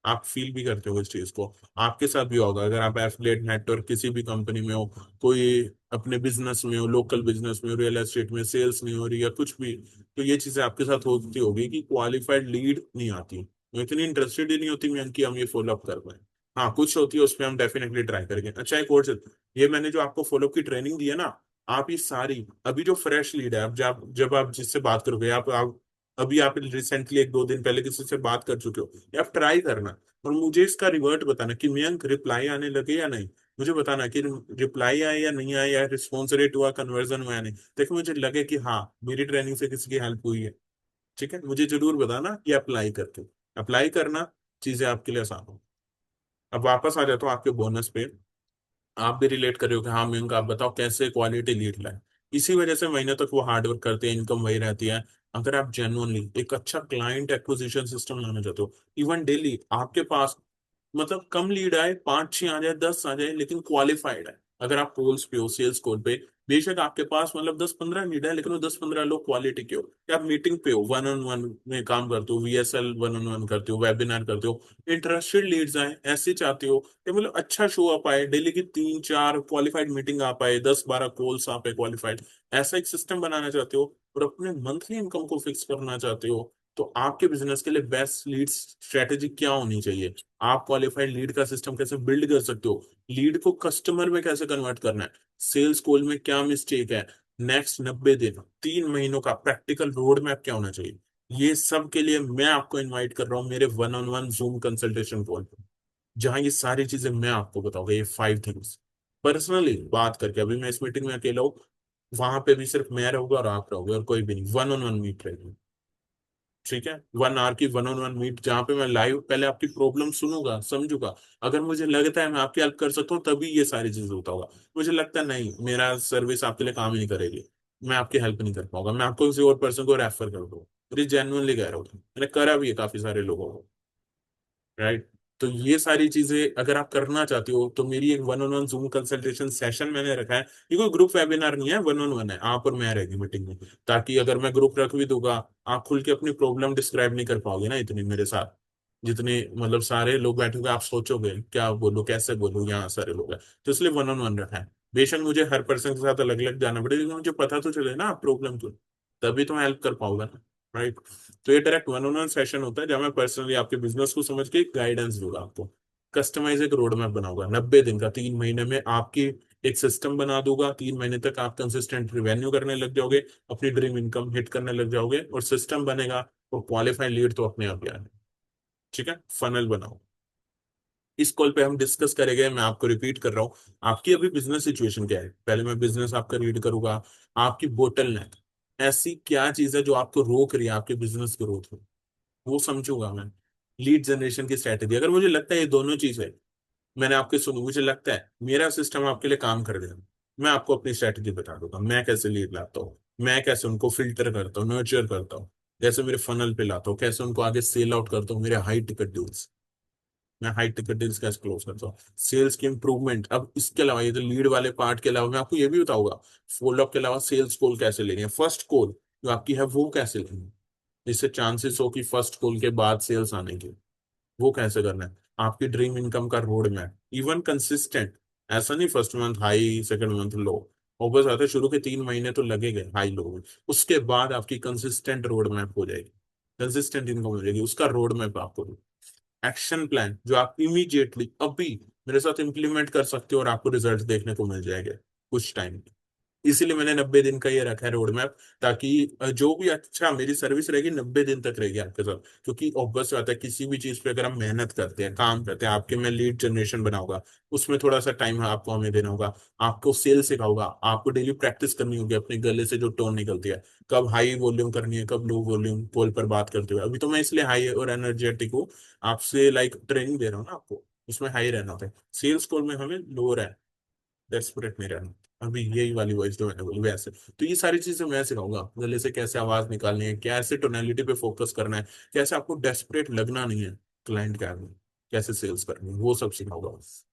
आप फील भी करते हो इस चीज को, आपके साथ भी होगा अगर आप एफिलिएट नेटवर्क किसी भी कंपनी में हो, कोई अपने बिजनेस में हो, लोकल बिजनेस में हो, रियल एस्टेट में सेल्स नहीं हो रही या कुछ भी, तो ये चीजें आपके साथ होती होगी कि क्वालिफाइड लीड नहीं आती, वो इतनी इंटरेस्टेड ही नहीं होती मैम कि हम ये फॉलो अप कर पाए। हाँ कुछ होती है, उस पर हम डेफिनेटली ट्राई करेंगे। अच्छा एक और चीज, ये मैंने जो आपको फॉलो अप की ट्रेनिंग दी है ना, आप ये सारी, अभी जो फ्रेश लीड है, अब जब आप जिससे बात करोगे, आप अभी आप रिसेंटली 1-2 दिन पहले किसी से बात कर चुके हो, ये आप ट्राई करना, और मुझे इसका रिवर्ट बताना कि मयंक रिप्लाई आने लगे या नहीं। मुझे बताना कि रिप्लाई आया या नहीं आया, या रिस्पॉन्स रेट हुआ, कन्वर्जन हुआ या नहीं, देखो मुझे लगे कि हाँ मेरी ट्रेनिंग से किसी की हेल्प हुई है। ठीक है, मुझे जरूर बताना कि अप्लाई करके, अप्लाई करना, चीजें आपके लिए आसान हो। अब वापस आ जाता हूँ आपके बोनस पे। आप भी रिलेट कर रहे हो कि हाँ मयंक आप बताओ कैसे क्वालिटी लीड लाए। इसी वजह से महीने तक वो हार्ड वर्क करते हैं, इनकम वही रहती है। अगर आप जेन्युइनली एक अच्छा क्लाइंट एक्विजिशन सिस्टम लाना चाहते हो, इवन डेली आपके पास मतलब कम लीड आए, 5 6 आ जाए, 10 आ जाए, लेकिन क्वालिफाइड है। अगर आप कॉल्स पे हो, सेल्स कॉल पे, बेशक आपके पास मतलब 10 15 लीड है, लेकिन वो 10 15 लोग क्वालिटी के हो। या आप मीटिंग पे हो, वन ऑन वन में काम करते हो, वीएसएल वन ऑन वन करते हो, वेबिनार करते हो, इंटरेस्टेड लीड्स आए ऐसे चाहते हो कि मतलब अच्छा शो अप आए, डेली की 3 4 क्वालिफाइड मीटिंग आ पाए, 10 12 कॉल्स आ पाए क्वालिफाइड, ऐसा एक सिस्टम बनाना चाहते हो, और अपने मंथली इनकम को फिक्स करना चाहते हो, तो आपके बिजनेस के लिए बेस्ट लीड स्ट्रेटेजी क्या होनी चाहिए? आप क्वालिफाइड लीड का सिस्टम कैसे बिल्ड कर सकते हो? लीड को कस्टमर में कैसे कन्वर्ट करना है? सेल्स कॉल में क्या मिस्टेक है? नेक्स्ट 90 दिन 3 महीनों का प्रैक्टिकल रोड मैप क्या होना चाहिए? ये सब के लिए मैं आपको इनवाइट कर रहा हूँ मेरे one on one zoom consultation call पे, जहां ये सारी चीजें मैं आपको बताऊंगा, ये 5 थिंग्स पर्सनली बात करके। अभी मैं इस मीटिंग में अकेला हूँ, वहां पे भी सिर्फ मैं रहूंगा और आप रहोगे, और कोई भी नहीं, वन ऑन वन मीट रहेगी। ठीक है, 1 आवर की वन ऑन वन मीट, जहां पे मैं लाइव पहले आपकी प्रॉब्लम सुनूंगा, समझूंगा। अगर मुझे लगता है मैं आपकी हेल्प कर सकता हूँ, तभी ये सारी चीजें होता होगा। मुझे लगता है नहीं, मेरा सर्विस आपके लिए काम ही नहीं करेगी, मैं आपकी हेल्प नहीं कर पाऊंगा, मैं आपको किसी और पर्सन को रेफर कर दूँ। मेरी जेन्युइनली कह रहा हूँ, मैंने करा भी है काफी सारे लोगों को। राइट। तो ये सारी चीजें अगर आप करना चाहते हो, तो मेरी एक one on one zoom consultation session मैंने रखा है। ये कोई ग्रुप वेबिनार नहीं है, वन ऑन वन है, आप और मैं रहेगी मीटिंग में। ताकि अगर मैं ग्रुप रख भी दूंगा, आप खुल के अपनी प्रॉब्लम डिस्क्राइब नहीं कर पाओगे ना इतनी मेरे साथ, जितने मतलब सारे लोग बैठोगे, आप सोचोगे क्या बोलूं कैसे बोलूं, यहाँ सारे लोग हैं। तो इसलिए वन ऑन वन रखा है। बेशक मुझे हर पर्सन के साथ अलग अलग जाना पड़ेगा, लेकिन मुझे पता तो चले ना आप प्रॉब्लम क्यों, तभी तो मैं हेल्प कर पाऊंगा ना। राइट। तो ये direct one on one session होता है, जहाँ मैं पर्सनली आपके बिजनेस को समझ के गाइडेंस दूंगा आपको। कस्टमाइज एक रोड मैप बनाऊंगा 90 दिन का, 3 महीने में आपकी एक सिस्टम बना दूंगा। 3 महीने तक आप कंसिस्टेंट रिवेन्यू करने लग जाओगे, अपनी ड्रीम इनकम हिट करने लग जाओगे, और सिस्टम बनेगा, और क्वालिफाइड लीड तो अपने आप ही आने। ठीक है, फनल बनाओ। इस कॉल पे हम डिस्कस करेंगे, मैं आपको रिपीट कर रहा हूँ, आपकी अभी बिजनेस सिचुएशन क्या है, पहले मैं बिजनेस आपका रीड करूंगा। आपकी बोटल नेक, ऐसी क्या चीज है जो आपको रोक रही है आपके बिजनेस ग्रोथ में, वो समझूंगा मैं। लीड जनरेशन की स्ट्रैटेजी, अगर मुझे लगता है ये दोनों चीजें, मैंने आपके सुनी, मुझे लगता है मेरा सिस्टम आपके लिए काम कर देगा, मैं आपको अपनी स्ट्रैटेजी बता दूंगा, मैं कैसे लीड लाता हूँ, मैं कैसे उनको फिल्टर करता हूँ, नर्चर करता हूँ, कैसे मेरे फनल पे लाता हूँ, कैसे उनको आगे सेल आउट करता हूँ, मेरे हाई टिकट डील्स, मैं हाई टिकट डील्स कैसे क्लोज करता हूँ, सेल्स की इंप्रूवमेंट। अब इसके अलावा, ये तो लीड वाले पार्ट के अलावा, मैं आपको ये भी बताऊंगा फॉलो अप के अलावा सेल्स कॉल कैसे लेनी है, फर्स्ट कॉल जो आपकी है वो कैसे लेनी है, जिससे चांसेस हो कि फर्स्ट कॉल के बाद सेल्स आने के, वो कैसे करना है। आपकी ड्रीम इनकम का रोड मैप, इवन कंसिस्टेंट, ऐसा नहीं first month high second month low, और बस आते शुरू के 3 महीने तो लगेंगे हाई लो में, उसके बाद आपकी कंसिस्टेंट रोड मैप हो जाएगी, कंसिस्टेंट इनकम हो जाएगी, उसका रोड मैप आपको, एक्शन प्लान जो आप इमीडिएटली अभी मेरे साथ इंप्लीमेंट कर सकते हो, और आपको रिजल्ट देखने को मिल जाएंगे कुछ टाइम। इसीलिए मैंने 90 दिन का ये रखा है रोड मैप, ताकि जो भी अच्छा मेरी सर्विस रहेगी 90 दिन तक रहेगी आपके साथ। क्योंकि ऑब्वियस बात है, किसी भी चीज पे अगर हम मेहनत करते हैं, काम करते हैं, आपके मैं लीड जनरेशन बनाऊंगा, उसमें थोड़ा सा टाइम आपको हमें देना होगा, आपको सेल सिखाऊंगा, आपको डेली प्रैक्टिस करनी होगी अपने गले से जो टोन निकलती है, कब हाई वॉल्यूम करनी है, कब लो वॉल्यूम कॉल पर बात करते हुए। अभी तो मैं इसलिए हाई और एनर्जेटिक हूँ, आपसे लाइक ट्रेनिंग दे रहा हूँ ना आपको, उसमें हाई रहना होता है, सेल्स कॉल में हमें लो रहना, डेस्परेट नहीं रहना। अभी यही वाली वॉइस जो मैंने बोली वैसे। तो ये सारी चीजें मैं सिखाऊंगा, गले से कैसे आवाज निकालनी है, कैसे टोनैलिटी पे फोकस करना है, कैसे आपको डेस्परेट लगना नहीं है क्लाइंट के आगे, कैसे सेल्स करनी है, वो सब सिखाऊंगा।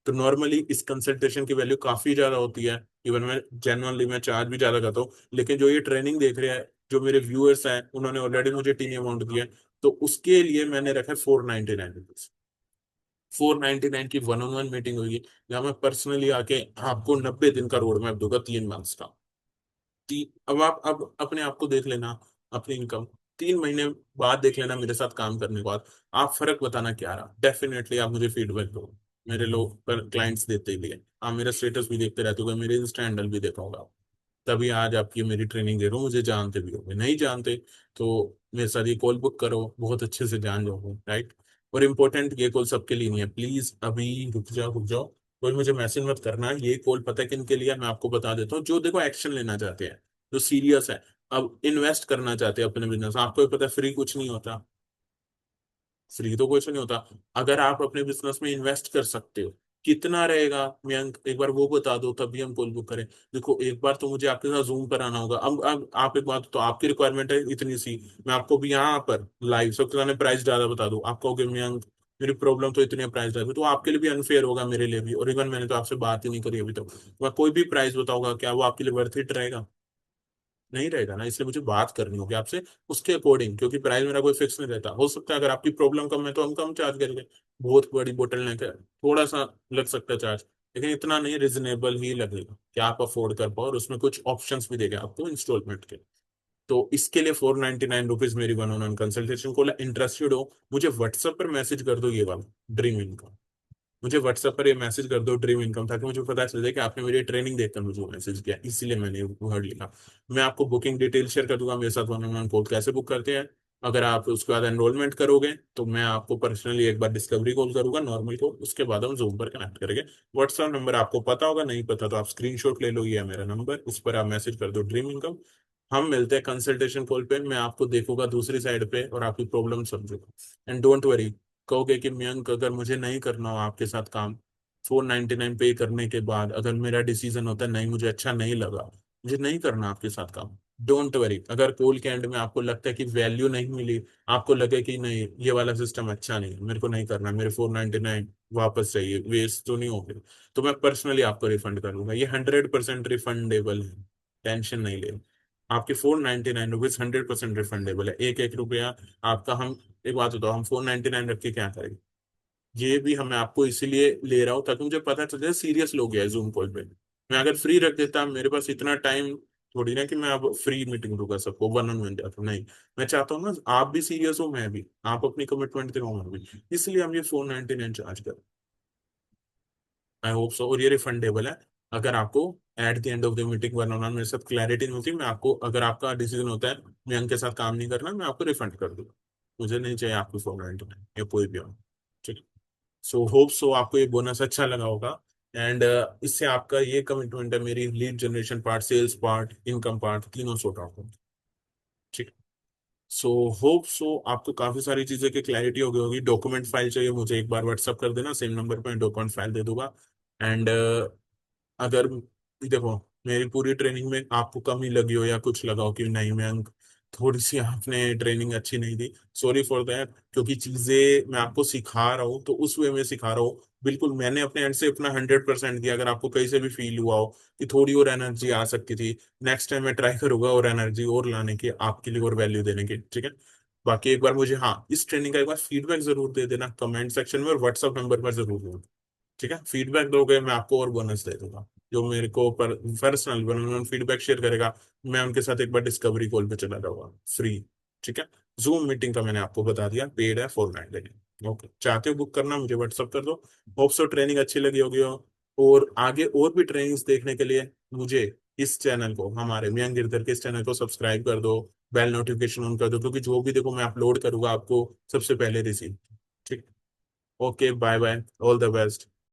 तो नॉर्मली इस कंसल्टेशन की वैल्यू काफी ज्यादा होती है, इवन मैं जेनुअनली मैं चार्ज भी ज्यादा करता हूँ, लेकिन जो ये ट्रेनिंग देख रहे हैं, जो मेरे व्यूअर्स हैं, उन्होंने ऑलरेडी मुझे टीनी अमाउंट दिया है, तो उसके लिए मैंने रखा है 499 रुपीज। 499 की वन ऑन वन मीटिंग होगी, जहाँ मैं पर्सनली आके आपको 90 दिन का रोड मैप दूंगा, 3 मंथ्स का। अब आप अब अपने आप को देख लेना, अपनी इनकम 3 महीने बाद देख लेना मेरे साथ काम करने के बाद, आप फर्क बताना क्या रहा, डेफिनेटली आप मुझे फीडबैक दो। मेरे लोग क्लाइंट्स देते ही लिए, आप मेरा स्टेटस भी देखते रहते हो, मेरे इंस्टा हैंडल भी देखा होगा, तभी आज आपकी मेरी ट्रेनिंग दे रहा हूँ, मुझे जानते भी होंगे, नहीं जानते तो मेरे साथ ये कॉल बुक करो, बहुत अच्छे से जान जाओगे। राइट। और इम्पोर्टेंट, ये कॉल सबके लिए नहीं है, प्लीज अभी रुक जाओ रुक जाओ, कोई मुझे मैसेज मत करना, ये कॉल पता है किन के लिए है, मैं आपको बता देता हूँ, जो देखो एक्शन लेना चाहते हैं, जो सीरियस है, अब इन्वेस्ट करना चाहते हैं अपने बिजनेस। आपको भी पता है फ्री कुछ नहीं होता, फ्री तो कुछ नहीं होता। अगर आप अपने बिजनेस में इन्वेस्ट कर सकते हो, कितना रहेगा मयंक, एक बार वो बता दो तभी हम कॉल बुक करें। देखो एक बार तो मुझे आपके साथ जूम पर आना होगा। अब आप एक बात, तो आपकी रिक्वायरमेंट है इतनी सी, मैं आपको भी यहाँ पर लाइव सबके सामने प्राइस ज्यादा बता दूं, आप कहोगे मयंक मेरी प्रॉब्लम तो इतनी प्राइस ज्यादा, तो आपके लिए भी अनफेयर होगा, मेरे लिए भी। और इवन मैंने तो आपसे बात ही नहीं करी अभी तक। मैं कोई भी प्राइस बताऊंगा, क्या वो आपके लिए वर्थ इट रहेगा? नहीं रहेगा ना, इसलिए मुझे बात करनी होगी आपसे उसके अकॉर्डिंग, क्योंकि प्राइस मेरा कोई फिक्स नहीं रहता। हो सकता है अगर आपकी प्रॉब्लम कम है तो हम कम चार्ज करेंगे, बहुत बड़ी बोतल नहीं है थोड़ा सा लग सकता है चार्ज, लेकिन इतना नहीं, रिजनेबल ही लगेगा कि आप अफोर्ड कर पाओ, और उसमें कुछ ऑप्शंस भी देगा आपको इंस्टॉलमेंट के। तो इसके लिए 499 रुपीज मेरी वन ऑन वन कंसल्टेशन को, इंटरेस्टेड हो मुझे व्हाट्सएप पर मैसेज कर दो ये वाला ड्रीम इनकम। मुझे व्हाट्सएप पर ये मैसेज कर दो ड्रीम इनकम, ताकि मुझे पता चल जाए कि आपने मेरी ट्रेनिंग देखकर मुझे मैसेज किया, इसीलिए मैंने वर्ड लिखा। मैं आपको बुकिंग डिटेल शेयर कर दूंगा, मेरे साथ वन ऑन वन कॉल कैसे बुक करते हैं। अगर आप उसके बाद एनरोलमेंट करोगे तो मैं आपको पर्सनली एक बार डिस्कवरी कॉल करूंगा नॉर्मल को, उसके बाद हम जूम पर कनेक्ट करेंगे। व्हाट्सएप नंबर आपको पता होगा, नहीं पता तो आप स्क्रीनशॉट ले लो, ये है मेरा नंबर, इस पर आप मैसेज कर दो ड्रीम इनकम। हम मिलते हैं कंसल्टेशन कॉल पे, मैं आपको देखूंगा दूसरी साइड पे और आपकी प्रॉब्लम समझूंगा। एंड डोंट वरी, कहोगे कि मयंक अगर मुझे नहीं करना हो आपके साथ काम, 499 पे करने के बाद अगर मेरा डिसीजन होता है नहीं मुझे अच्छा नहीं लगा, मुझे नहीं करना आपके साथ काम, डोंट वरी। अगर कॉल के एंड में आपको लगता है कि वैल्यू नहीं मिली, आपको लगे कि नहीं ये वाला सिस्टम अच्छा नहीं है, मेरे को नहीं करना, मेरे 499 वापस चाहिए, वेस्ट तो नहीं हो गए, तो मैं पर्सनली आपको रिफंड करूंगा। ये 100% रिफंडेबल है, टेंशन नहीं ले। आपके 499 रुपीज 100% रिफंडेबल है, एक एक रुपया आपका हम। एक बात बताओ, हम 499 रख के क्या करेंगे? ये भी हमें आपको इसीलिए ले रहा हूँ ताकि मुझे पता चल जाए सीरियस लोग हैं जूम कॉल पे। मैं अगर फ्री रख देता, मेरे पास इतना टाइम थोड़ी ना कि मैं अब फ्री मीटिंग दूंगा सबको, वन ऑन वन जाता नहीं। मैं चाहता हूँ ना आप भी सीरियस हो, मैं भी, आप अपनी कमिटमेंट दिखाओ, मैं भी, इसलिए हम ये 499 चार्ज करें। आई होप सो, और ये रिफंडेबल है। अगर आपको at the end of the meeting one on one मेरे साथ क्लैरिटी नहीं होती, मैं आपको, अगर आपका डिसीजन होता है मैं उनके साथ काम नहीं करना, मैं आपको रिफंड कर दूंगा। मुझे नहीं चाहिए आपको 499 या कोई भी हो। ठीक। सो होप सो आपको ये बोनस अच्छा लगा होगा। एंड इससे आपका ये कमिटमेंट है, मेरी lead generation part, sales part, income part, तीनों सॉर्ट आउट हो। ठीक। सो होप सो आपको काफी सारी चीजें की क्लैरिटी हो गई होगी। डॉक्यूमेंट फाइल चाहिए मुझे, एक बार व्हाट्सअप कर देना, सेम नंबर पे डॉक्यूमेंट फाइल दे दूंगा। एंड अगर देखो मेरी पूरी ट्रेनिंग में आपको कमी लगी हो या कुछ लगा हो कि नहीं मैं थोड़ी सी आपने ट्रेनिंग अच्छी नहीं दी, सॉरी फॉर दैट, क्योंकि चीजें मैं आपको सिखा रहा हूँ तो उस वे में सिखा रहा हूँ, बिल्कुल मैंने अपने एंड से अपना 100% दिया। अगर आपको कहीं से भी फील हुआ हो कि थोड़ी और एनर्जी आ सकती थी, नेक्स्ट टाइम मैं ट्राई करूंगा और एनर्जी और लाने की आपके लिए और वैल्यू देने की। ठीक है। बाकी एक बार मुझे, हाँ, इस ट्रेनिंग का एक बार फीडबैक जरूर दे देना कमेंट सेक्शन में, और व्हाट्सअप नंबर पर जरूर देना। ठीक है, फीडबैक दोगे मैं आपको और बोनस दे दूंगा। जो मेरे को personal one on one feedback share करेगा, मैं उनके साथ एक बार डिस्कवरी कॉल पे चला जाऊंगा फ्री। ठीक है। जूम मीटिंग का मैंने आपको बता दिया, पेड है 499। ओके, चाहते हो बुक करना मुझे व्हाट्सअप कर दो। होप सो ट्रेनिंग अच्छी लगी होगी हो। और आगे और भी ट्रेनिंग्स देखने के लिए मुझे इस चैनल को, हमारे मयंक गिरधर के इस चैनल को सब्सक्राइब कर दो, बेल नोटिफिकेशन ऑन कर दो, क्योंकि जो भी देखो मैं अपलोड करूंगा आपको सबसे पहले रिसीव। ठीक। Okay, bye bye, all the best.